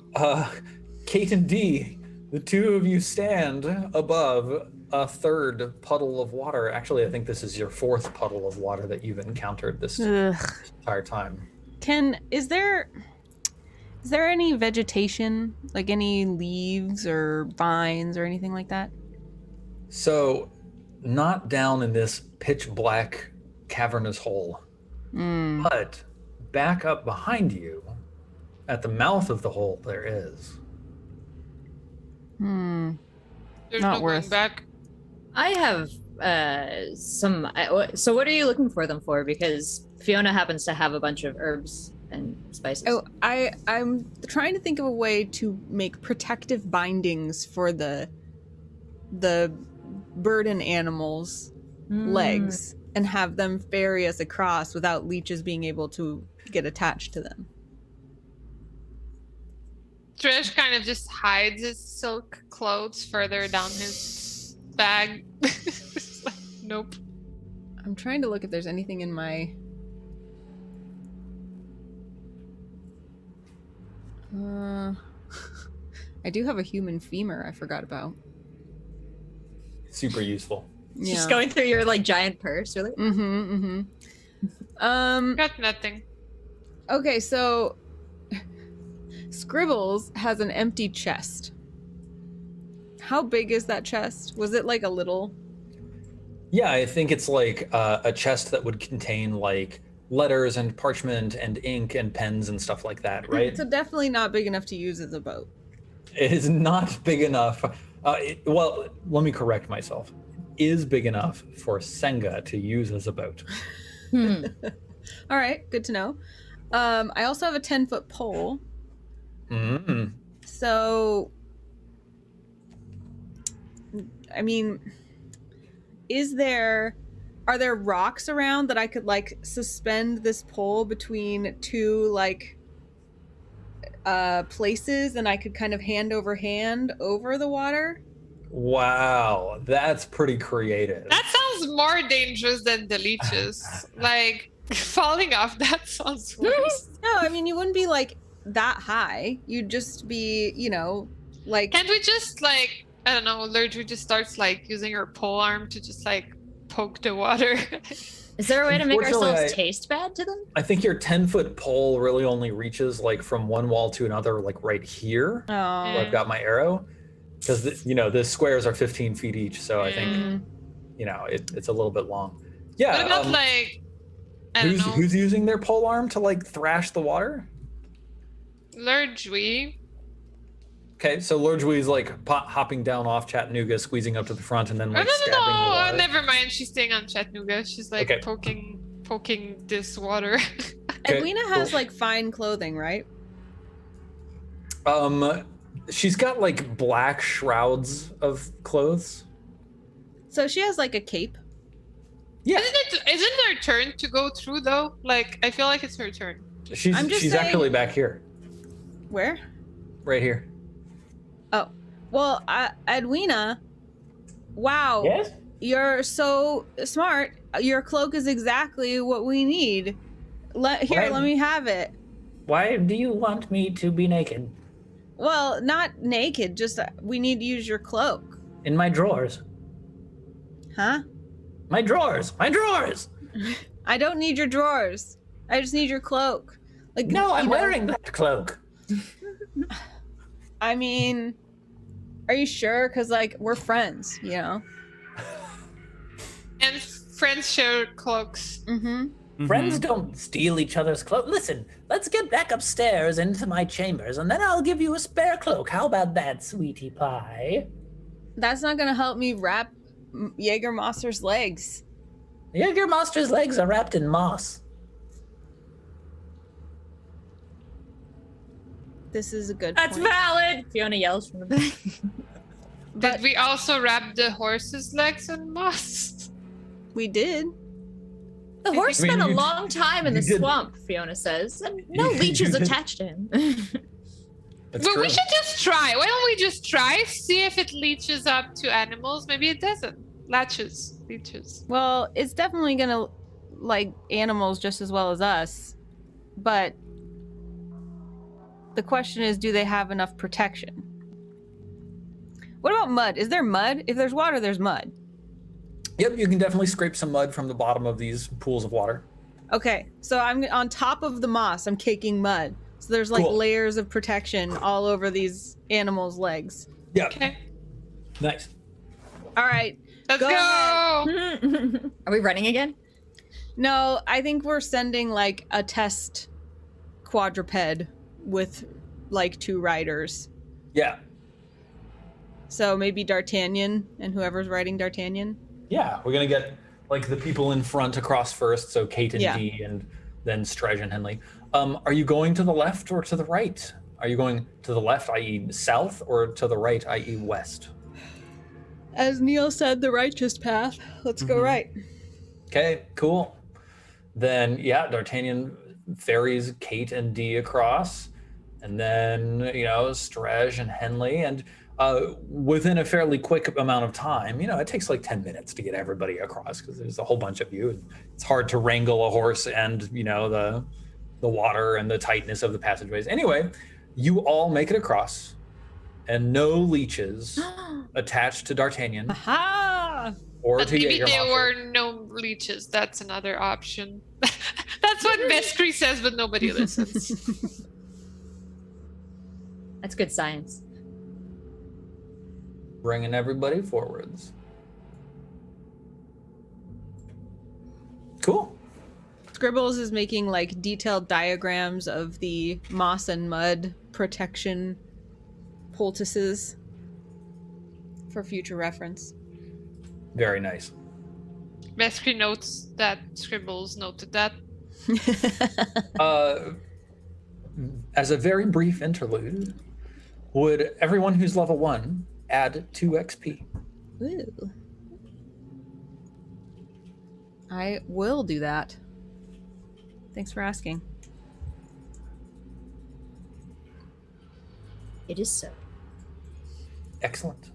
Kate and Dee, the two of you stand above a third puddle of water. Actually, I think this is your 4th puddle of water that you've encountered this entire time. Is there any vegetation, like any leaves or vines or anything like that? So, not down in this pitch black cavernous hole, but back up behind you, at the mouth of the hole, there is. There's Not no worth. going back. I have some. So, what are you looking for them for? Because Fiona happens to have a bunch of herbs and spices. Oh, I'm trying to think of a way to make protective bindings for the burden animals' legs and have them ferry us across without leeches being able to get attached to them. Trish kind of just hides his silk clothes further down his bag. It's like, nope. I'm trying to look if there's anything in my... I do have a human femur I forgot about. Super useful. Yeah. Just going through your like giant purse, really. Got nothing. Okay, so Scribbles has an empty chest. How big is that chest? Was it like a little? Yeah, I think it's like a chest that would contain like letters and parchment and ink and pens and stuff like that, right? So definitely not big enough to use as a boat. It is not big enough. Well, let me correct myself. It is big enough for Senga to use as a boat. All right, good to know. I also have a 10-foot pole. So, I mean, are there rocks around that I could like suspend this pole between two like places and I could kind of hand over hand over the water? Wow, that's pretty creative. That sounds more dangerous than the leeches. Like, falling off, that sounds worse. No, I mean, you wouldn't be like that high. You'd just be, like... Can't we just, like, I don't know, Lurjui just starts, like, using her pole arm to just, like, poke the water? Is there a way to make Unfortunately, ourselves taste bad to them? I think your 10-foot pole really only reaches like from one wall to another, like right here, Oh. where I've got my arrow. Because, the squares are 15 feet each, so I think, it's a little bit long. Yeah. What about, like, I don't know, who's using their pole arm to like thrash the water? Lurjui? Okay, so Lurjui's like hopping down off Chattanooga, squeezing up to the front, and then like stabbing the water. Never mind. She's staying on Chattanooga. She's like Okay. poking this water. Okay, Edwina has like fine clothing, right? She's got like black shrouds of clothes. So she has like a cape. Yeah, Isn't her turn to go through though? Like I feel like it's her turn. I'm just she's saying- actually back here, Where? right here. Oh, well, Edwina. Wow. Yes. You're so smart. Your cloak is exactly what we need. Let me have it. Why do you want me to be naked? Well, not naked, just we need to use your cloak. In my drawers. Huh? My drawers. My drawers. I don't need your drawers. I just need your cloak. Like No, I'm you know, wearing that cloak. I mean, are you sure? Because like we're friends, you know. And friends share cloaks. Mm-hmm. Friends don't steal each other's clothes. Listen, let's get back upstairs into my chambers, and then I'll give you a spare cloak. How about that, sweetie pie? That's not gonna help me wrap Jägermeister's legs. Jägermeister's legs are wrapped in moss. This is a good That's point. valid. Fiona yells from the back. Did we also wrap the horse's legs in moss? We did. The horse I mean, spent a you- long time in you the did- swamp, Fiona says, and no You leeches did- attached to him. That's But true. we should just try. Why don't we just try? See if it leaches up to animals. Maybe it doesn't. Leeches. Well, it's definitely gonna like animals just as well as us, but the question is, do they have enough protection? What about mud? Is there mud? If there's water, there's mud. Yep, you can definitely scrape some mud from the bottom of these pools of water. Okay, so I'm on top of the moss. I'm caking mud, so there's like Cool. layers of protection all over these animals' legs. Yeah, Okay. nice. All right. Let's Go go. Are we running again? No, I think we're sending like a test quadruped with like 2 riders. Yeah, So maybe D'Artagnan and whoever's riding D'Artagnan. yeah, we're gonna get like the people in front across first, so Kate and Yeah. Dee, and then Strej and Henley. Are you going to the left or to the right? Are you going to the left, i.e. south, or to the right, i.e. west? As Neal said, the righteous path. Let's go Mhm. right. Okay, cool. Then, yeah, D'Artagnan ferries Kate and Dee across, and then, Strej and Henley, and within a fairly quick amount of time, it takes like 10 minutes to get everybody across because there's a whole bunch of you. It's hard to wrangle a horse and, the water and the tightness of the passageways. Anyway, you all make it across, and no leeches attached to D'Artagnan Aha! or But to maybe there Jägermeister. were no leeches. That's another option. That's what Veskri says, but nobody listens. That's good science. Bringing everybody forwards. Cool. Scribbles is making like detailed diagrams of the moss and mud protection poultices for future reference. Very nice. Veskri notes that Scribbles noted that. As a very brief interlude, would everyone who's level 1 add 2 XP? Ooh. I will do that. Thanks for asking. It is so. Excellent.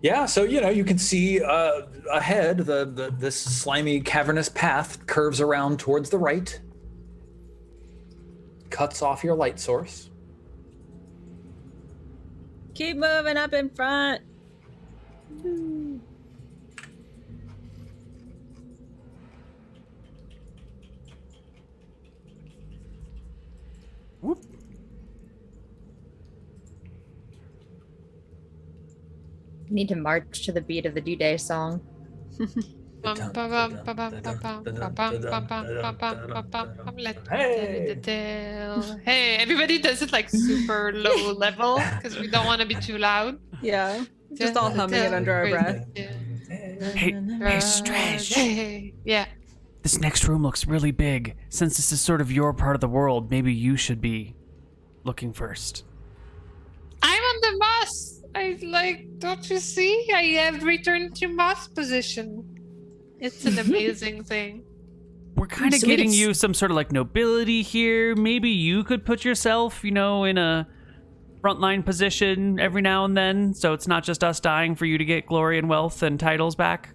Yeah, so you can see ahead this slimy cavernous path curves around towards the right, cuts off your light source. Keep moving up in front. Whoop. We need to march to the beat of the D-Day song. Hey, everybody does it like super low level because we don't want to be too loud. Yeah. Just all humming it under our breath. Hey, Strej. Hey, yeah. This next room looks really big. Since this is sort of your part of the world, maybe you should be looking first. moss. Don't you see? I have returned to moss position. It's an amazing thing. We're kind of So getting it's- you some sort of like nobility here. Maybe you could put yourself, in a frontline position every now and then, so it's not just us dying for you to get glory and wealth and titles back.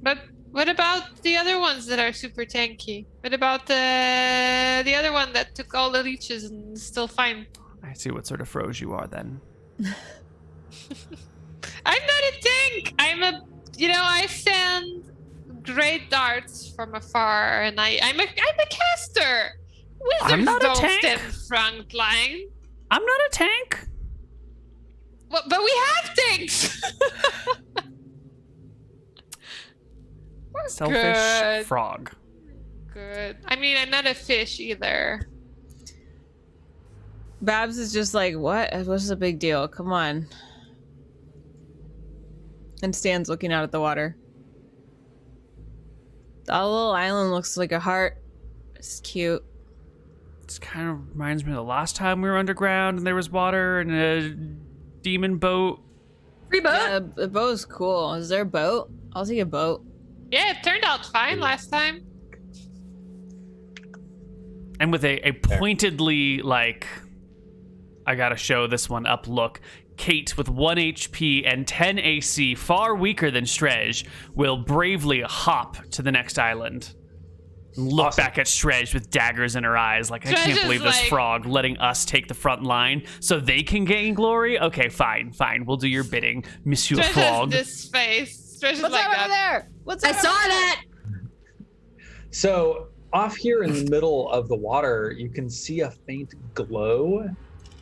But what about the other ones that are super tanky? What about the other one that took all the leeches and is still fine? I see what sort of froze you are then. I'm not a tank. I send great darts from afar, and I'm a caster. Wizards I'm not a don't tank. stand front line. I'm not a tank. Well, but we have tanks. We're Selfish good. frog. Good. I mean, I'm not a fish either. Babs is just like, what? What's the big deal? Come on. And Stan's looking out at the water. That little island looks like a heart. It's cute. This kind of reminds me of the last time we were underground and there was water and a demon boat. Free boat. Yeah, the boat's cool. Is there a boat? I'll take a boat. Yeah, it turned out fine last time. And with a pointedly, I gotta show this one up look. Kate with 1 HP and 10 AC, far weaker than Strej, will bravely hop to the next island. And look back at Strej with daggers in her eyes, like, I Strej can't is believe this like- frog letting us take the front line so they can gain glory. Okay, fine. We'll do your bidding, Monsieur Stretch has Frog. this face. Stretch is What's like that over that. there? What's I that saw over there? that. So off here in the middle of the water, you can see a faint glow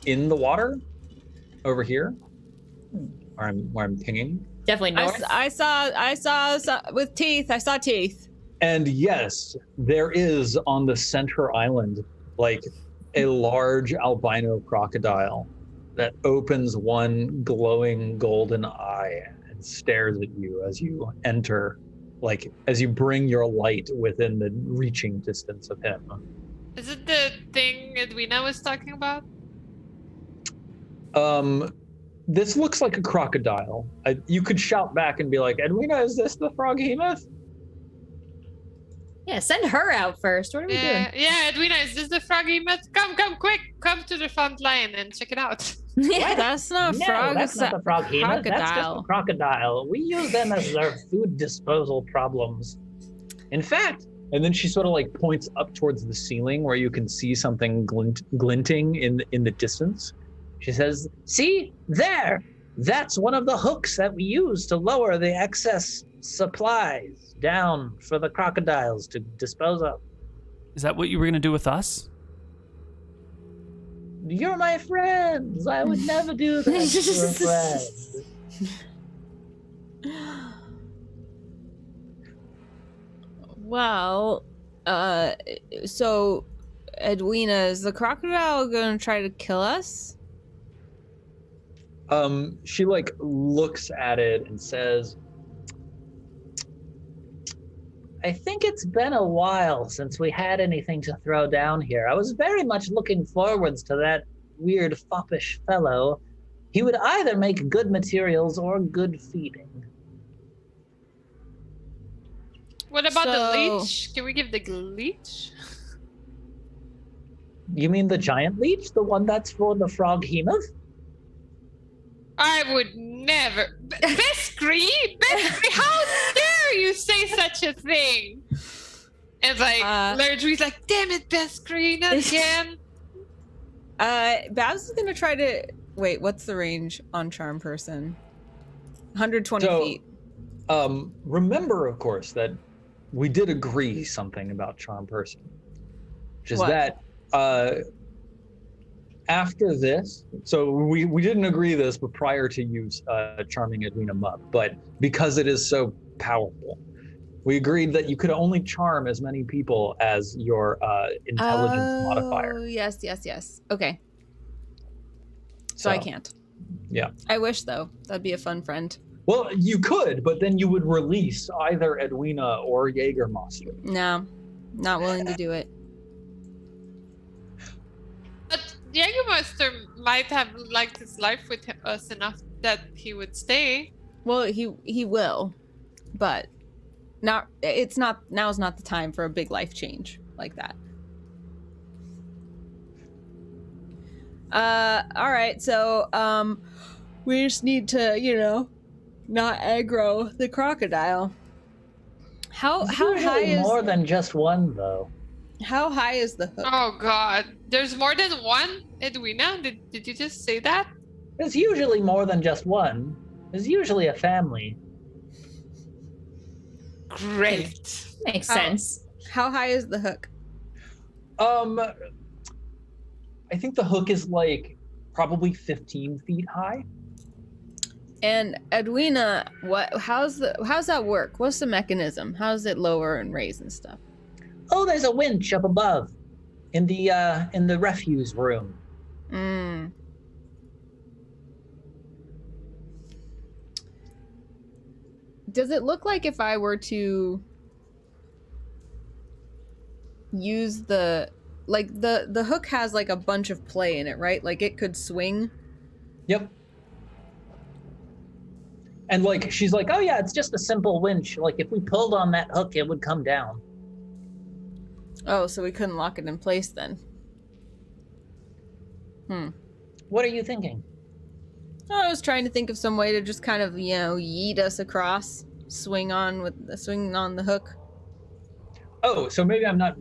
in the water over here, where I'm pinging. Definitely north. I saw with teeth. I saw teeth. And yes, there is on the center island, like a large albino crocodile that opens one glowing golden eye and stares at you as you enter, like as you bring your light within the reaching distance of him. Is it the thing Edwina was talking about? This looks like a crocodile. You could shout back and be like, Edwina, is this the froghemoth? Yeah, send her out first. What are we doing? Yeah, Edwina, is this the froggy myth? Come, quick. Come to the front line and check it out. That's not a frog. that's It's not a the froghemoth. That's just a crocodile. crocodile. We use them as our food disposal problems. In fact, And then she sort of like points up towards the ceiling where you can see something glinting in the distance. she says, "See there. That's one of the hooks that we use to lower the excess supplies down for the crocodiles to dispose of. Is that what you were gonna do with us? You're my friends. I would never do that to a friend." Well, so Edwina, is the crocodile gonna try to kill us? She like looks at it and says, I think it's been a while since we had anything to throw down here. I was very much looking forwards to that weird foppish fellow. He would either make good materials or good feeding. What about the So- leech? Can we give the leech? You mean the giant leech? The one that's for the froghemoth? I would never. Beskri? Beskri, how dare you say such a thing? And like, Lerdry's like, damn it, Beskri, not again. Babs is gonna try to wait. What's the range on charm person? 120 So- feet. remember, of course, that we did agree something about charm person, which is What? that after this, so we didn't agree this, but prior to you charming Edwina Mupp, but because it is so powerful, we agreed that you could only charm as many people as your intelligence modifier. Yes. Okay. So I can't. Yeah. I wish though. That'd be a fun friend. Well, you could, but then you would release either Edwina or Jägermeister. No, not willing to do it. But Jägermeister might have liked his life with us enough that he would stay. Well, he will, but now's not the time for a big life change like that. All right, so we just need to, not aggro the crocodile. How high is more than just one though? How high is the hook? Oh God, there's more than one, Edwina. Did you just say that? There's usually more than just one. There's usually a family. Great. Makes sense. How high is the hook? I think the hook is like probably 15 feet high. And Edwina, how's that work? What's the mechanism? How does it lower and raise and stuff? Oh, there's a winch up above, in the refuse room. Does it look like if I were to use the hook has like a bunch of play in it, right? Like it could swing. Yep. And like she's like, oh yeah, it's just a simple winch. Like if we pulled on that hook, it would come down. Oh, so we couldn't lock it in place then. What are you thinking? I was trying to think of some way to just kind of, yeet us across, swing on the hook. Oh, so maybe I'm not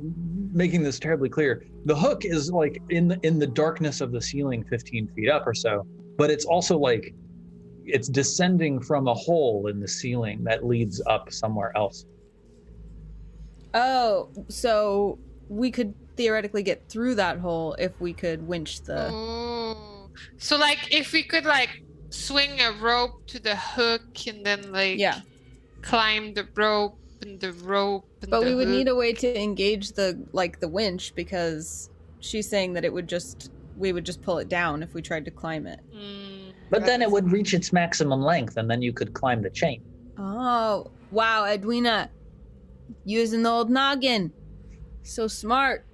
making this terribly clear. The hook is like in the darkness of the ceiling 15 feet up or so, but it's also like it's descending from a hole in the ceiling that leads up somewhere else. Oh, so we could theoretically get through that hole if we could winch the... Oh. So like if we could like swing a rope to the hook and then like climb the rope and the rope and But the we would hook. need a way to engage the winch, because she's saying that we would just pull it down if we tried to climb it. But then it would reach its maximum length and then you could climb the chain. Oh, wow, Edwina. Using the old noggin. So smart.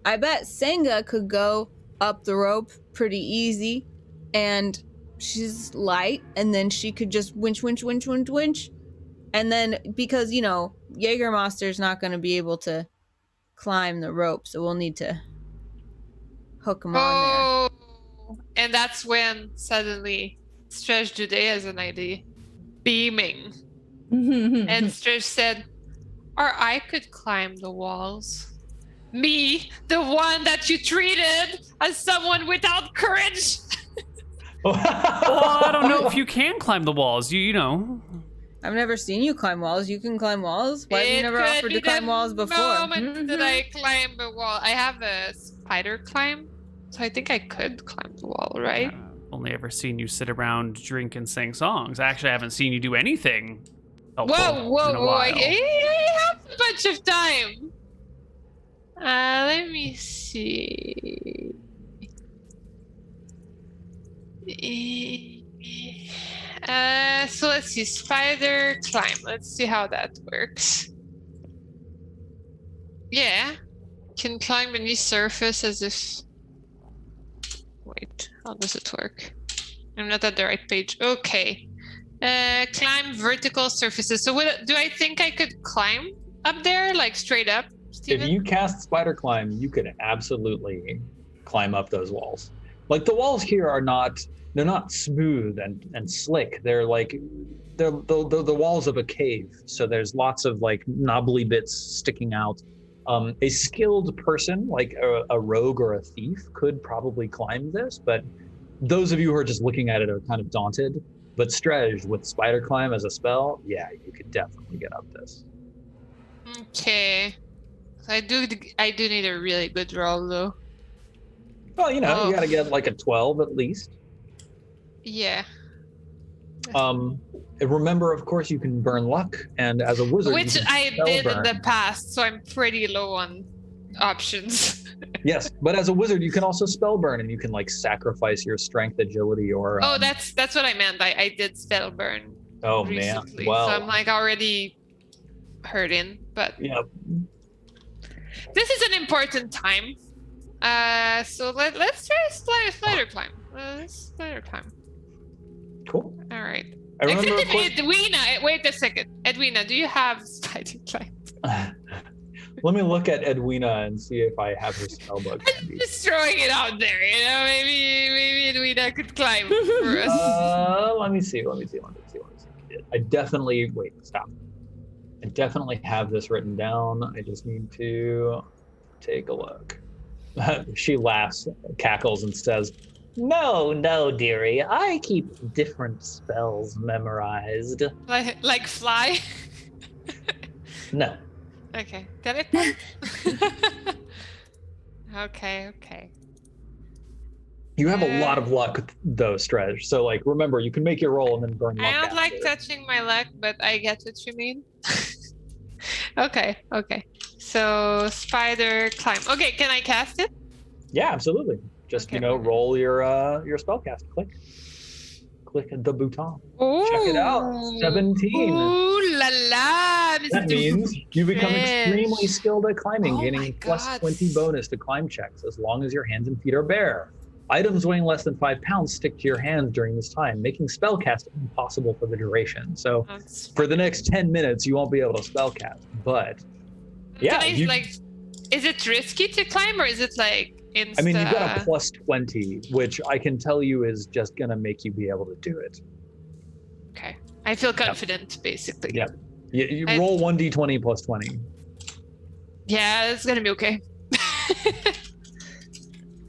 I bet Senga could go up the rope pretty easy, and she's light, and then she could just winch. And then, because, Jägermeister's not going to be able to climb the rope, so we'll need to hook him on Oh, and that's when suddenly Stretch Today has an idea. Beaming. And Stretch said, or I could climb the walls. Me, the one that you treated as someone without courage. Well, I don't know if you can climb the walls. You know. I've never seen you climb walls. You can climb walls? Why have you It never could offered be to climb the walls before? moment that I climb a wall. I have a spider climb, so I think I could climb the wall, right? Only ever seen you sit around, drink, and sing songs. Actually, I haven't seen you do anything helpful in a Whoa! while. I have a bunch of time. Let me see. So let's see, spider climb. Let's see how that works. Yeah, can climb any surface as if. Wait, how does it work? I'm not at the right page. Okay. Climb vertical surfaces. So do I think I could climb up there, like straight up, Steven? If you cast Spider Climb, you could absolutely climb up those walls. Like the walls here are they're not smooth and slick. They're the walls of a cave. So there's lots of like knobbly bits sticking out. A skilled person, like a rogue or a thief, could probably climb this, but those of you who are just looking at it are kind of daunted. But Stretch, with Spider Climb as a spell, yeah, you could definitely get up this. Okay. So I do need a really good roll though. Well, you gotta get like a 12 at least. Yeah. Remember, of course, you can burn luck, and as a wizard, Which you can I spell did burn. in the past, so I'm pretty low on options. Yes, but as a wizard, you can also spell burn, and you can like sacrifice your strength, agility, or. Oh, that's what I meant. I did spell burn. Oh recently, man! Wow. So I'm like already hurting, but Yeah. this is an important time. So let's try spider climb. Spider climb. Cool. All right. I remember. Except if Edwina, wait a second. Edwina, do you have spider climb? Let me look at Edwina and see if I have her spellbook I'm handy. just throwing it out there. Maybe Edwina could climb for us. Let me see. I definitely stop. I definitely have this written down. I just need to take a look. She laughs, cackles, and says, No, dearie. I keep different spells memorized. Like fly? No. Okay. Damn it. Okay. You have a lot of luck though, Stretch. So like remember, you can make your roll and then burn luck. I don't like after. touching my luck, but I get what you mean. Okay. So spider climb. Okay, can I cast it? Yeah, absolutely. Just Okay. roll your spellcast. Click the button. Check it out. 17. Ooh la la. Mr. That means you become extremely Fish. skilled at climbing, Oh my gaining plus God. 20 bonus to climb checks as long as your hands and feet are bare. Items weighing less than 5 pounds stick to your hands during this time, making spellcasting impossible for the duration. So That's for the next 10 minutes, you won't be able to spellcast. But yeah, Can I, is it risky to climb or is it like insta? I mean, you've got a plus 20, which I can tell you is just going to make you be able to do it. Okay. I feel confident, basically. Yep. You roll 1d20 plus 20. Yeah, it's gonna be okay.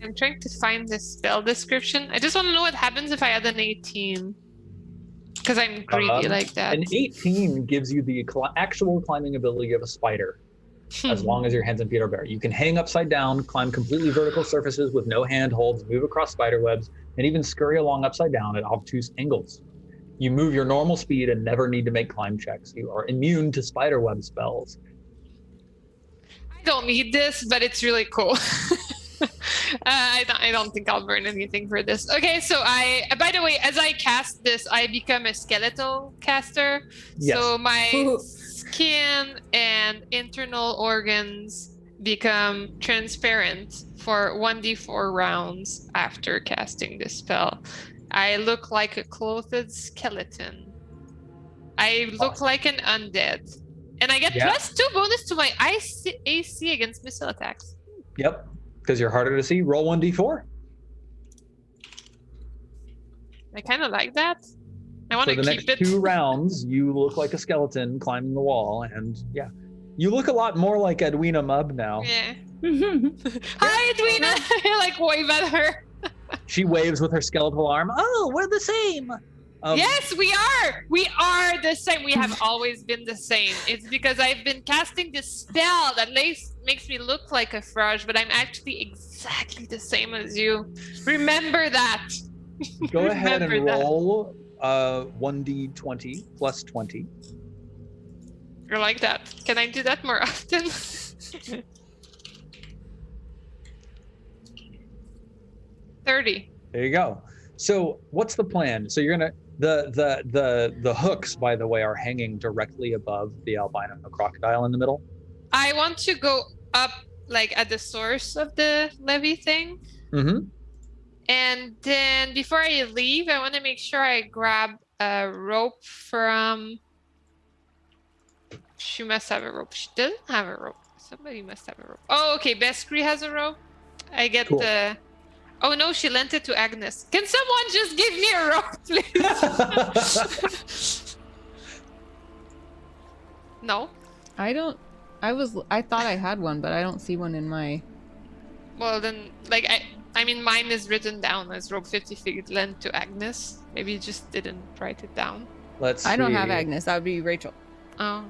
I'm trying to find the spell description. I just want to know what happens if I add an 18. Because I'm greedy like that. An 18 gives you the actual climbing ability of a spider, as long as your hands and feet are bare. You can hang upside down, climb completely vertical surfaces with no handholds, move across spider webs, and even scurry along upside down at obtuse angles. You move your normal speed and never need to make climb checks. You are immune to spider web spells. I don't need this, but it's really cool. I don't think I'll burn anything for this. Okay, so by the way, as I cast this, I become a skeletal caster. Yes. So my skin and internal organs become transparent for 1d4 rounds after casting this spell. I look like a clothed skeleton. I look like an undead. And I get plus 2 bonus to my AC against missile attacks. Yep, because you're harder to see. Roll 1d4. I kind of like that. I want For to the keep next it. 2 rounds, you look like a skeleton climbing the wall, and yeah, you look a lot more like Edwina Mubb now. Yeah. Hi, Edwina. I like wave at her. She waves with her skeletal arm. Oh, we're the same. Yes, we are. We are the same. We have always been the same. It's because I've been casting this spell that makes me look like a Frage, but I'm actually exactly the same as you. Remember that. Go ahead and Remember that. roll 1d20 plus 20. You're like that. Can I do that more often? 30. There you go. So what's the plan? So you're gonna the hooks, by the way, are hanging directly above the albino crocodile in the middle. I want to go up like at the source of the levee thing. Mm-hmm. And then before I leave, I want to make sure I grab a rope from... She must have a rope. She doesn't have a rope. Somebody must have a rope. Oh, okay. Beskri has a rope. I get Cool. the... Oh no, she lent it to Agnes. Can someone just give me a rope, please? No? I thought I had one, but I don't see one in my... Well then, like, I mean, mine is written down as rope 50 feet lent to Agnes. Maybe you just didn't write it down. Let's see. I don't have Agnes. That would be Rachel. Oh.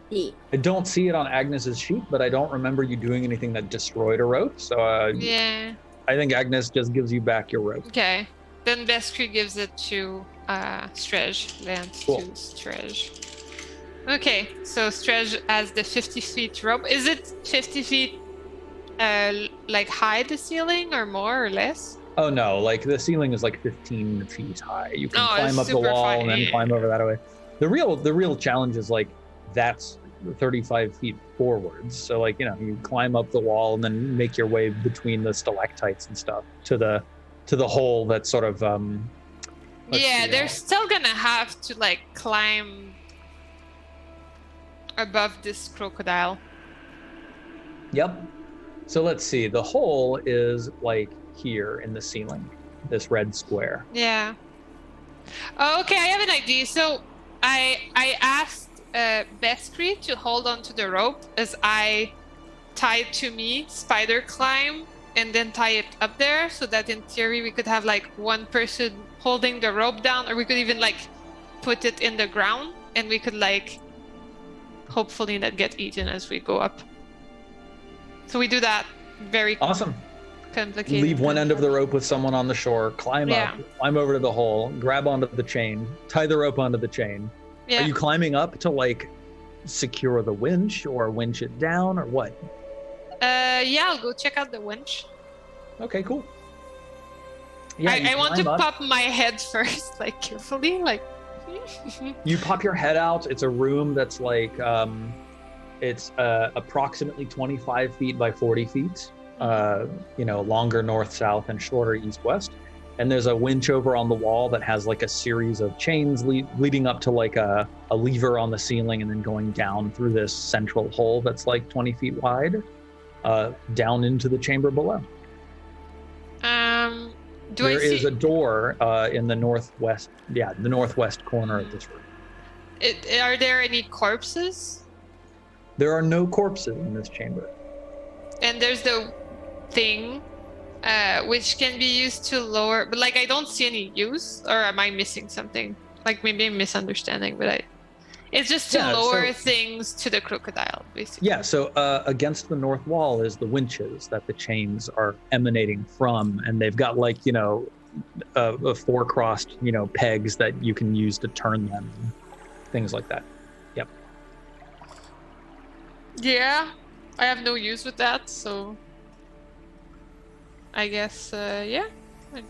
I don't see it on Agnes's sheet, but I don't remember you doing anything that destroyed a rope. So Yeah. I think Agnes just gives you back your rope. Okay. Then Beskri gives it to Strej. Lent Cool. to Strej. Okay, so Strej has the 50 feet rope. Is it 50 feet like high the ceiling or more or less? Oh no, like the ceiling is like 15 feet high. You can Oh, climb it's up the super wall fine. and then Yeah. climb over that way. The real challenge is like that's 35 feet forwards. So like, you climb up the wall and then make your way between the stalactites and stuff to the hole that's sort of they're still gonna have to like climb above this crocodile. Yep. So let's see. The hole is like here in the ceiling, this red square. Yeah. Okay, I have an idea. So I asked Beskri to hold on to the rope as I tie it to me, spider climb, and then tie it up there, so that in theory we could have like one person holding the rope down, or we could even like put it in the ground and we could like hopefully not get eaten as we go up. So we do that. Very awesome. Complicated. Leave one end of the rope with someone on the shore, climb up, climb over to the hole, grab onto the chain, tie the rope onto the chain. Yeah. Are you climbing up to like secure the winch or winch it down or what? I'll go check out the winch. Okay, cool. Yeah, I want to up. pop my head first, like carefully, like. You pop your head out. It's a room that's like, it's approximately 25 feet by 40 feet. Longer north-south and shorter east-west. And there's a winch over on the wall that has like a series of chains leading up to like a lever on the ceiling and then going down through this central hole that's like 20 feet wide, down into the chamber below. There is a door in the northwest, the northwest corner of this room. Are there any corpses? There are no corpses in this chamber. And there's the thing, which can be used to lower, but like I don't see any use, or am I missing something? Like maybe I'm misunderstanding, but it's just to lower things to the crocodile, basically. Yeah, so against the north wall is the winches that the chains are emanating from, and they've got like, a four-crossed, pegs that you can use to turn them, things like that. Yep. Yeah, I have no use with that, so I guess, I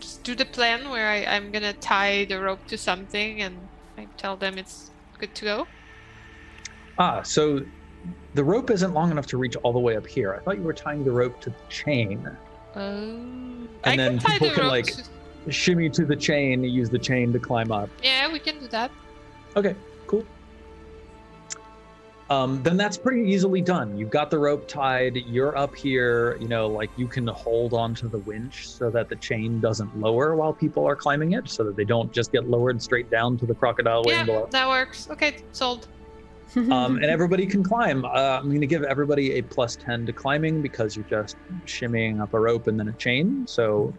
just do the plan where I'm gonna tie the rope to something and I tell them it's good to go. So the rope isn't long enough to reach all the way up here. I thought you were tying the rope to the chain. And then people can like shimmy to the chain, use the chain to climb up. Yeah, we can do that. Okay, cool. Then that's pretty easily done. You've got the rope tied, you're up here, like you can hold onto the winch so that the chain doesn't lower while people are climbing it, so that they don't just get lowered straight down to the crocodile waiting below. Yeah, that works. Okay, sold. And everybody can climb. I'm going to give everybody a +10 to climbing because you're just shimmying up a rope and then a chain. So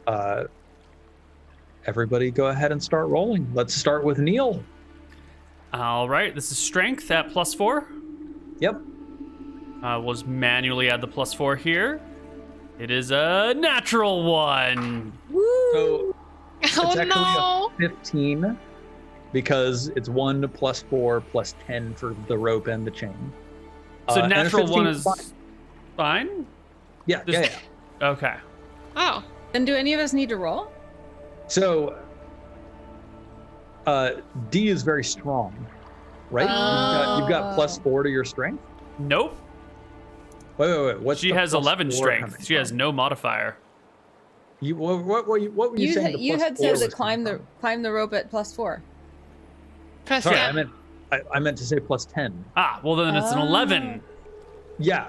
everybody go ahead and start rolling. Let's start with Neal. All right, this is strength at +4. Yep. We'll just manually add the +4 here. It is a natural 1. Woo! So it's actually a 15 because it's 1 + 4 + 10 for the rope and the chain. So natural 1 is fine? Yeah, Just- Okay. Oh. Then do any of us need to roll? So D is very strong, right? You've got +4 to your strength. Nope. Wait. What's She the has 11 +4 strength. coming She has from? no modifier. What were you saying? You had said to was climb coming the rope at +4. Press from? Sorry, M. I meant to say +10. Well then it's an 11. Yeah.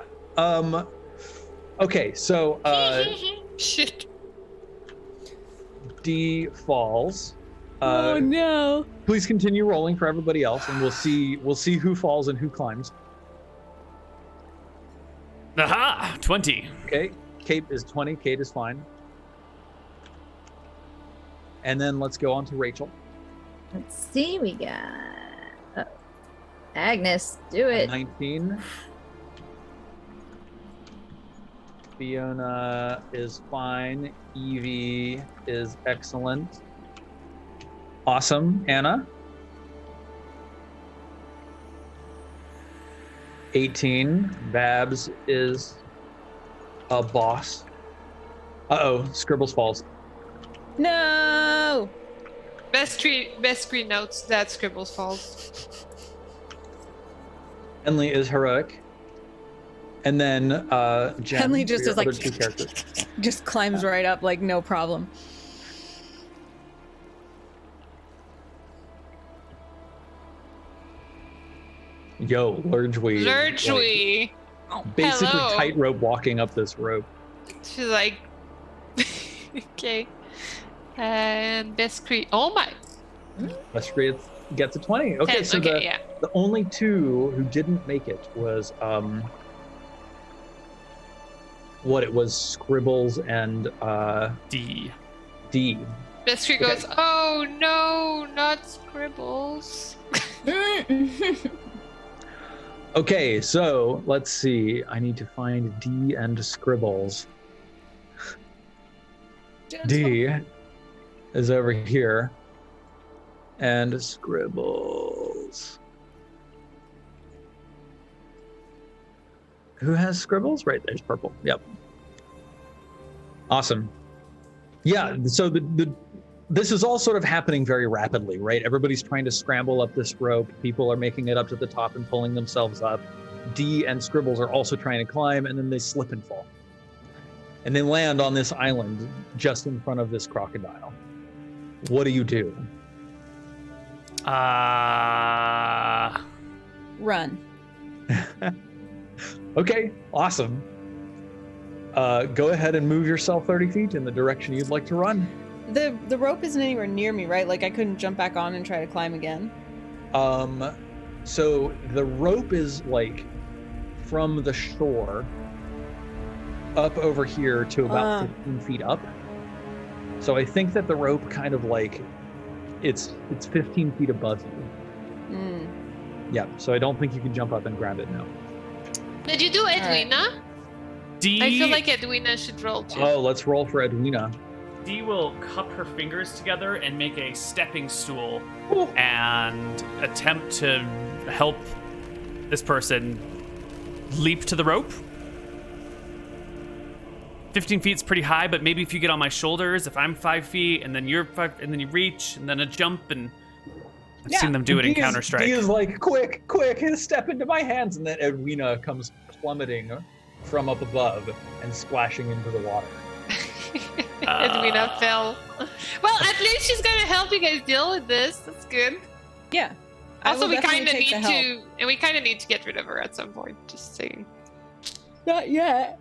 Okay, so Shit. D falls. Oh no. Please continue rolling for everybody else, and we'll see who falls and who climbs. Aha! 20. Okay, Kate is 20. Kate is fine. And then let's go on to Rachel. Let's see, we got Agnes, do it. 19. Fiona is fine. Evie is excellent. Awesome. Anna? 18. Babs is a boss. Uh-oh, Scribbles falls. No. Best screen notes that Scribbles falls. Henley is heroic. And then Jen, Henley just your is like, other two characters. just climbs right up like no problem. Yo, Lurgwy. Lurgwy. Basically Hello. tightrope walking up this rope. She's like, okay. And Biscuit. Oh my. Vestry gets a 20. Okay, 10, so okay, the only two who didn't make it was it was Scribbles and D. D. Biscuit goes, oh no, not Scribbles. Okay, so let's see. I need to find D and Scribbles. D is over here. And Scribbles. Who has Scribbles? Right, there's purple. Yep. Awesome. Yeah, so this is all sort of happening very rapidly, right? Everybody's trying to scramble up this rope. People are making it up to the top and pulling themselves up. D and Scribbles are also trying to climb, and then they slip and fall. And they land on this island just in front of this crocodile. What do you do? Run. Okay, awesome. Go ahead and move yourself 30 feet in the direction you'd like to run. The rope isn't anywhere near me, right? Like I couldn't jump back on and try to climb again. So the rope is like from the shore up over here to about 15 feet up. So I think that the rope kind of like it's 15 feet above you. Mm. Yeah, so I don't think you can jump up and grab it now. Did you do Edwina? D. I feel like Edwina should roll too. Oh, let's roll for Edwina. D will cup her fingers together and make a stepping stool Ooh. and attempt to help this person leap to the rope. 15 feet's pretty high, but maybe if you get on my shoulders, if I'm 5 feet and then you're 5, and then you reach and then a jump, and I've seen them do it in Counter-Strike. He is like, quick, step into my hands, and then Edwina comes plummeting from up above and splashing into the water. Edwina fell. Well, at least she's gonna help you guys deal with this. That's good. Yeah. I Also, will we definitely kind of take need the help. to, and we kind of need to get rid of her at some point. Just saying. Not yet.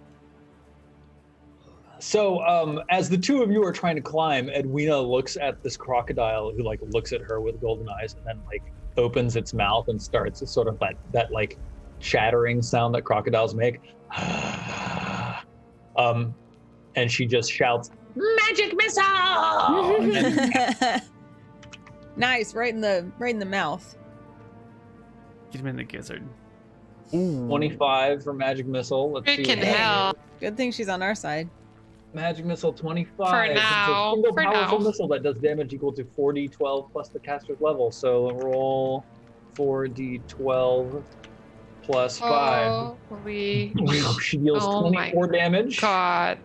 So, as the two of you are trying to climb, Edwina looks at this crocodile who like looks at her with golden eyes and then like opens its mouth and starts sort of that like chattering sound that crocodiles make. And she just shouts, "Magic missile!" Nice, right in the mouth. Get him in the gizzard. 25 for magic missile. Let's see. Freaking what happens. hell. Good thing she's on our side. Magic missile 25. For It's now, a single for powerful now. missile that does damage equal to 4d12 plus the caster's level. So roll 4d12 plus 5. Holy She deals Oh my 24 damage. God.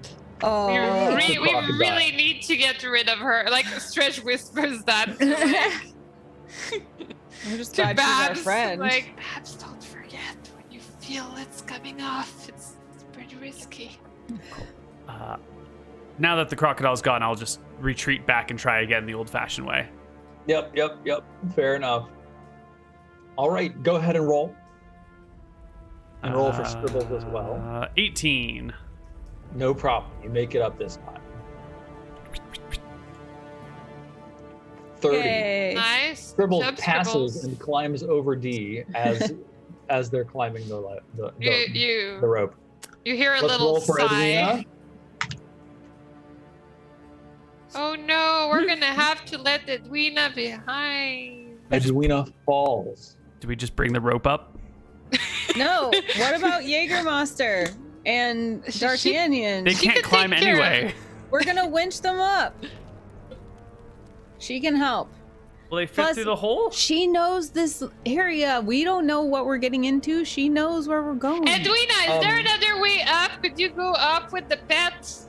Oh, We, It's a we crocodile. really need to get rid of her. Like, Stretch whispers that I'm just to glad she's our Babs. friend. Like, Babs, don't forget when you feel it's coming off. It's pretty risky. Now that the crocodile's gone, I'll just retreat back and try again the old-fashioned way. Yep. Fair enough. All right, go ahead and roll. And roll for scribbles as well. 18. No problem. You make it up this time. 30. Yay. Nice. Scribbles Job, passes Scribbles. and climbs over D as they're climbing the You rope. you hear a Let's little roll for sigh. Edwina. Oh no, we're gonna have to let Edwina behind. Edwina falls. Do we just bring the rope up? No, what about Jägermeister and She- D'Artagnan? They She can't could climb take care of anyway. We're gonna winch them up. She can help. Will they fit Plus- through the hole? She knows this area. We don't know what we're getting into. She knows where we're going. Edwina, is there Um, another way up? Could you go up with the pets?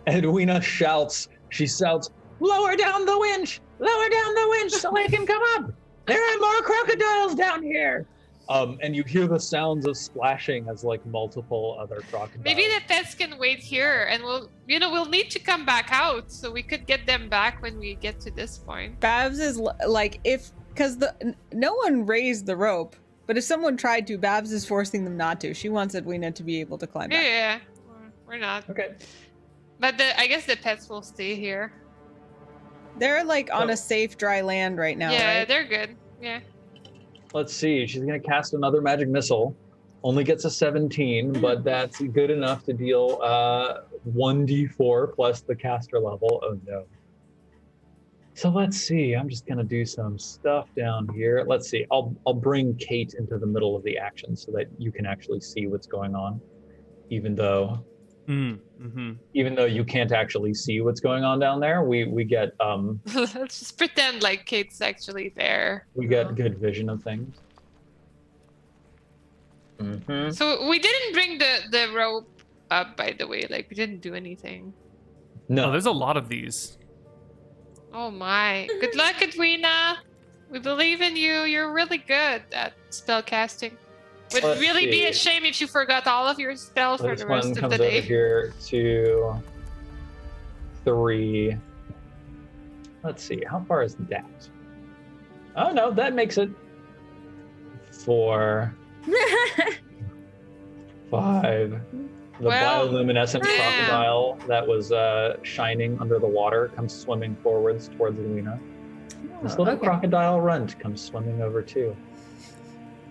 Edwina shouts. She shouts, "Lower down the winch! Lower down the winch so I can come up! There are more crocodiles down here!" And you hear the sounds of splashing as like multiple other crocodiles. Maybe the pets can wait here, and we'll need to come back out, so we could get them back when we get to this point. Babs is like, because no one raised the rope, but if someone tried to, Babs is forcing them not to. She wants Edwina to be able to climb back. Yeah, we're not. Okay. But I guess the pets will stay here. They're like on a safe dry land right now, Yeah, right? they're good. Yeah. Let's see. She's gonna cast another magic missile. Only gets a 17, but that's good enough to deal 1d4 plus the caster level. Oh no. So let's see. I'm just gonna do some stuff down here. Let's see. I'll bring Kate into the middle of the action so that you can actually see what's going on, even though you can't actually see what's going on down there. We get Let's just pretend like Kate's actually there. we get good vision of things. So we didn't bring the rope up, by the way. Like, we didn't do anything. No, Oh, there's a lot of these. Oh my. Good luck, Edwina. We believe in you. You're really good at spell casting. Would Let's really be a see. shame if you forgot all of your spells for this the one rest of comes the over day. here to 3. Let's see, how far is that? Oh no, that makes it 4, 5. The Well, bioluminescent yeah. crocodile that was shining under the water comes swimming forwards towards Edwina. This little crocodile runt comes swimming over too.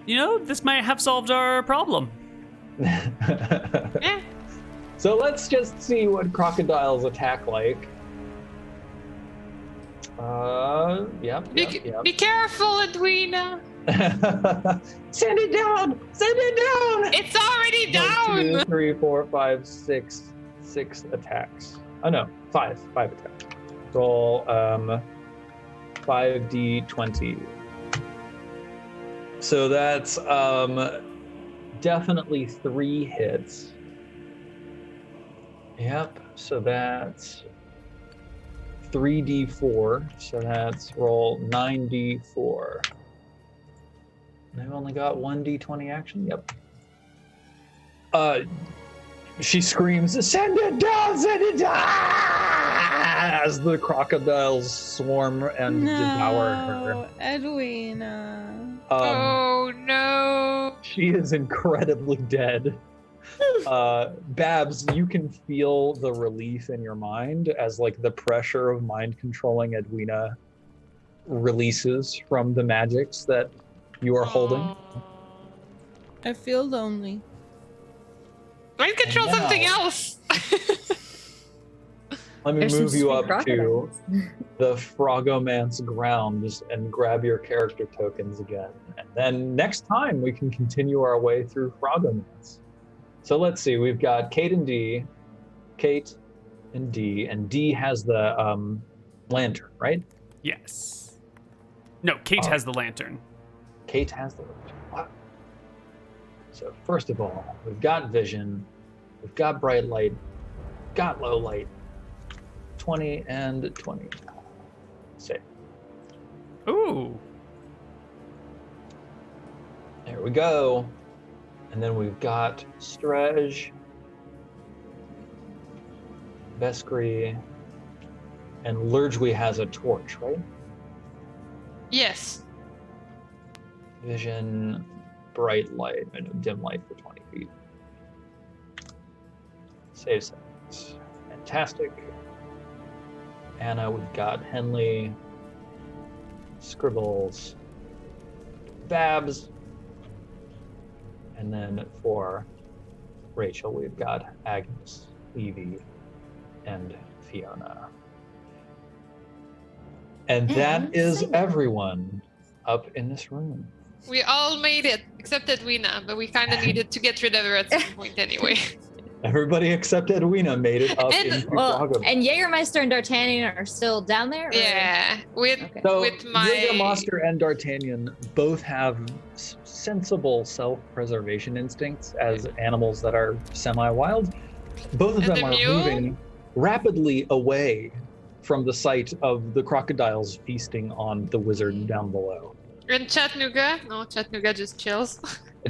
You know, this might have solved our problem. Yeah. So let's just see what crocodiles attack like. Yep. Be careful, Edwina. Send it down! Send it down! It's already down. 1, 2, 3, 4, 5, 6 attacks. Oh no, 5 attacks. Roll 5d20. So that's definitely 3 hits. Yep, so that's 3d4. So that's roll 9d4. They've only got 1d20 action? Yep. She screams, "Send it down! Send it down!" as the crocodiles swarm and devour her. Edwina. Oh no. She is incredibly dead. Babs, you can feel the relief in your mind as like the pressure of mind controlling Edwina releases from the magics that you are holding. I feel lonely. Mind control And now- something else. Let me There's some move you sweet up to crocodiles. the Frogomance ground and grab your character tokens again. And then next time we can continue our way through Frogomance. So let's see, we've got Kate and D, and D has the lantern, right? Yes. No, Kate has the lantern. Kate has the lantern. Wow. So first of all, we've got vision, we've got bright light, got low light. 20 and 20. Save. Ooh. There we go. And then we've got Strej, Veskri, and Lurgui has a torch, right? Yes. Vision, bright light, and dim light for 20 feet. Save settings. Fantastic. Anna, we've got Henley, Scribbles, Babs, and then for Rachel, we've got Agnes, Evie, and Fiona. And that And is Senga. everyone up in this room. We all made it, except Edwina, but we kind of needed to get rid of her at some point anyway. Everybody except Edwina made it up And- into Well, Frogomance. and Jägermeister and D'Artagnan are still down there? Or? Yeah, with Okay. So with my Jägermeister and D'Artagnan both have sensible self-preservation instincts as animals that are semi-wild. Both of And them the are mule? moving rapidly away from the site of the crocodiles feasting on the wizard down below. In Chattanooga? No, Chattanooga just chills.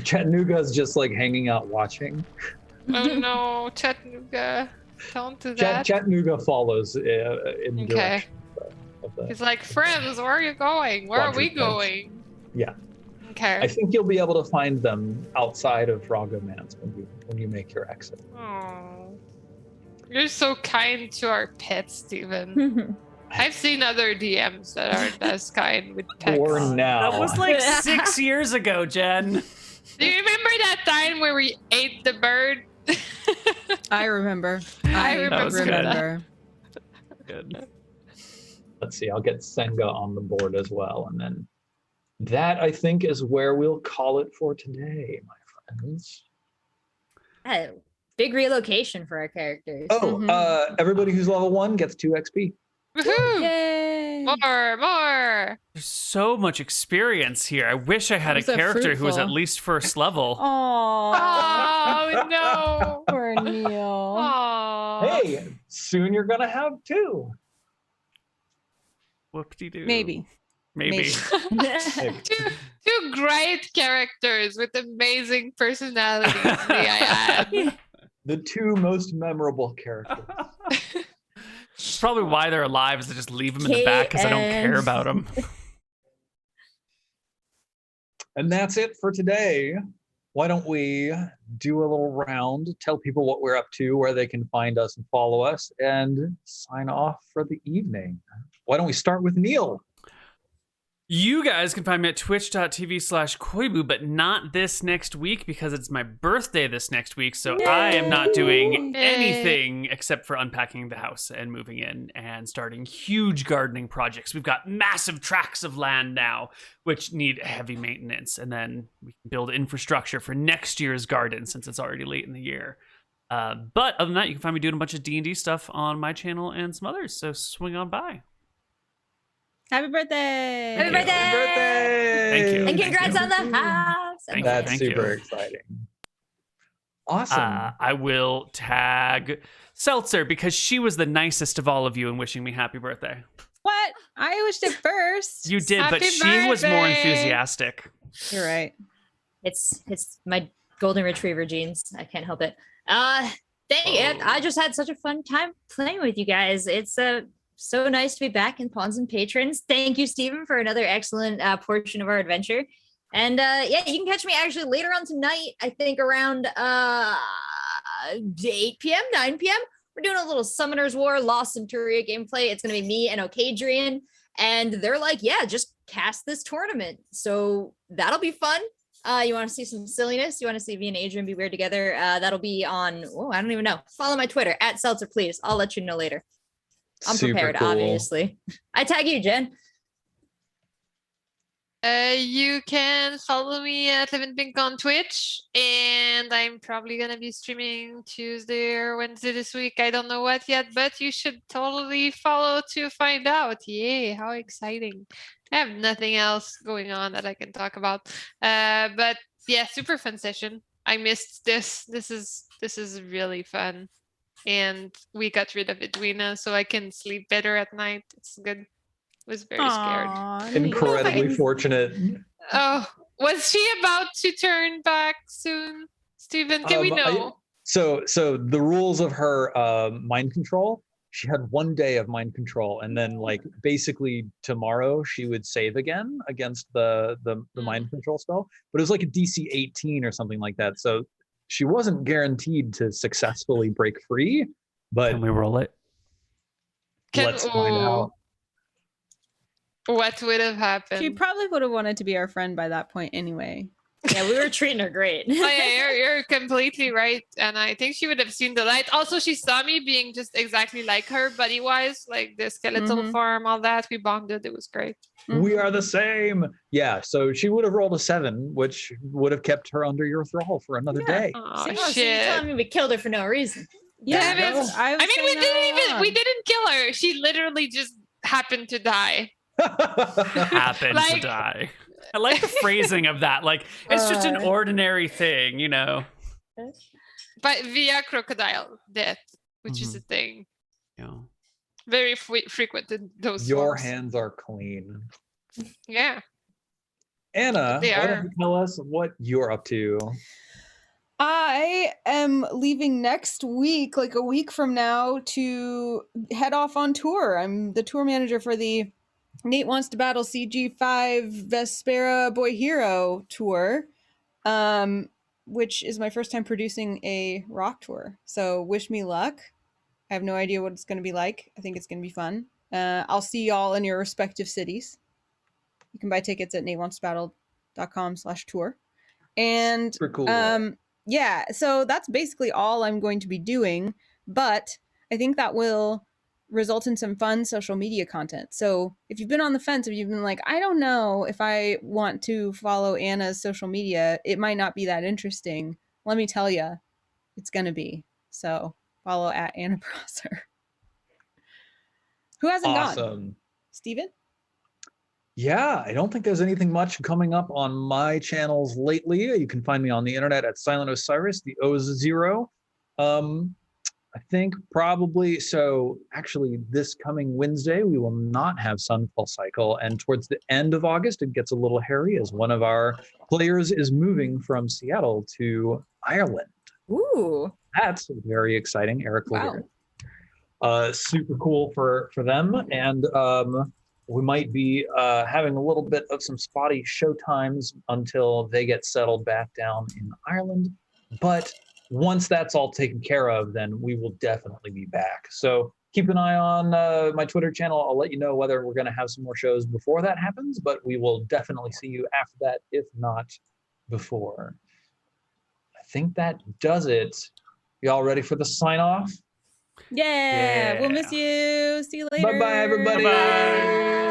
Chattanooga's just like hanging out watching. Oh no, Chattanooga. Don't do that. Chattanooga follows in Okay. direction of the. He's like, friends, where are you going? Where are we Quadrupeds. going? Yeah. Okay. I think you'll be able to find them outside of Ragaman's when you make your exit. Oh, you're so kind to our pets, Steven. I've seen other DMs that aren't as kind with pets. For now. That was like 6 years ago, Jen. Do you remember that time where we ate the bird? I remember. I remember Good. Let's see, I'll get Senga on the board as well. And then that, I think, is where we'll call it for today, my friends. Big relocation for our characters. Oh, everybody who's level 1 gets 2 XP. Woohoo! Yay! More! There's so much experience here. I wish I had a Those are character who was at fruitful. least first level. Aww. Oh no! Poor Neal. Aww. Hey, soon you're going to have 2. Whoop-de-doo. Maybe. Two great characters with amazing personalities, may I add. The 2 most memorable characters. It's probably why they're alive is to just leave them in the back because I don't care about them. And that's it for today. Why don't we do a little round, tell people what we're up to, where they can find us and follow us, and sign off for the evening. Why don't we start with Neal? You guys can find me at twitch.tv/Koibu, but not this next week because it's my birthday this next week. So I am not doing anything except for unpacking the house and moving in and starting huge gardening projects. We've got massive tracts of land now, which need heavy maintenance. And then we can build infrastructure for next year's garden since it's already late in the year. But other than that, you can find me doing a bunch of D&D stuff on my channel and some others. So swing on by. Happy birthday! Happy birthday! Happy birthday! Thank you. And congrats on the house. Thank you. That's super exciting. Awesome. I will tag Seltzer because she was the nicest of all of you in wishing me happy birthday. What? I wished it first. You did, but Happy she was more birthday! enthusiastic. You're right. It's my golden retriever genes. I can't help it. Dang it. I just had such a fun time playing with you guys. It's so nice to be back in Pawns and Patrons. Thank you, Stephen, for another excellent portion of our adventure. And yeah, you can catch me actually later on tonight, I think around 8 p.m., 9 p.m. We're doing a little Summoner's War Lost Centuria gameplay. It's going to be me and Okadrian. And they're like, yeah, just cast this tournament. So that'll be fun. You want to see some silliness? You want to see me and Adrian be weird together? That'll be on, I don't even know. Follow my Twitter, @Seltzer, please. I'll let you know later. I'm Super prepared, cool. obviously. I tag you, Jen. You can follow me at LevinPink on Twitch, and I'm probably gonna be streaming Tuesday or Wednesday this week. I don't know what yet, but you should totally follow to find out. Yay, how exciting. I have nothing else going on that I can talk about. But yeah, super fun session. I missed this. This is really fun. And we got rid of Edwina, so I can sleep better at night. It's good. I was very scared. Aw, Incredibly fortunate. Oh, was she about to turn back soon? Steven, can we know? So the rules of her mind control, she had 1 day of mind control, and then like basically tomorrow she would save again against the mind control spell. But it was like a DC 18 or something like that. So she wasn't guaranteed to successfully break free, but Can we roll it? let's find out. What would have happened? She probably would have wanted to be our friend by that point anyway. Yeah, we were treating her great. Oh yeah, you're completely right, and I think she would have seen the light. Also, she saw me being just exactly like her, body-wise, like the skeletal Mhm. form, all that. We bonded. It was great. We are the same. Yeah, so she would have rolled a 7, which would have kept her under your thrall for another day. Oh Oh, so you're shit! telling me we killed her for no reason? Yeah, Damn it. I I mean, we saying that all we along. didn't kill her. She literally just happened to die. Happened to Like- die. I like the phrasing of that. Like, it's just an ordinary thing, you know? But via crocodile death, which is a thing. Yeah. Very frequent in those Your forms. hands are clean. Yeah. Anna, They why don't are. you tell us what you're up to? I am leaving next week, like a week from now, to head off on tour. I'm the tour manager for the Nate Wants to Battle CG5 Vespera Boy Hero tour, which is my first time producing a rock tour. So wish me luck. I have no idea what it's going to be like. I think it's going to be fun. I'll see y'all in your respective cities. You can buy tickets at natewantsbattle.com/tour. And Super cool. yeah, so that's basically all I'm going to be doing, but I think that will result in some fun social media content. So if you've been on the fence, if you've been like, I don't know if I want to follow Anna's social media, it might not be that interesting. Let me tell you, it's going to be. So follow at Anna Prosser. Who hasn't gone? Awesome. Steven? Yeah, I don't think there's anything much coming up on my channels lately. You can find me on the internet at Silent Osiris. The O is 0. I think probably so. Actually, this coming Wednesday, we will not have Sunfall Cycle. And towards the end of August, it gets a little hairy as one of our players is moving from Seattle to Ireland. Ooh. That's very exciting. Eric Wow. Lavier. Super cool for them. And we might be having a little bit of some spotty show times until they get settled back down in Ireland. But once that's all taken care of, then we will definitely be back. So keep an eye on my Twitter channel. I'll let you know whether we're going to have some more shows before that happens, but we will definitely see you after that, if not before. I think that does it. Y'all ready for the sign off? Yeah, we'll Yeah. miss you. See you later. Bye-bye, everybody. Bye-bye.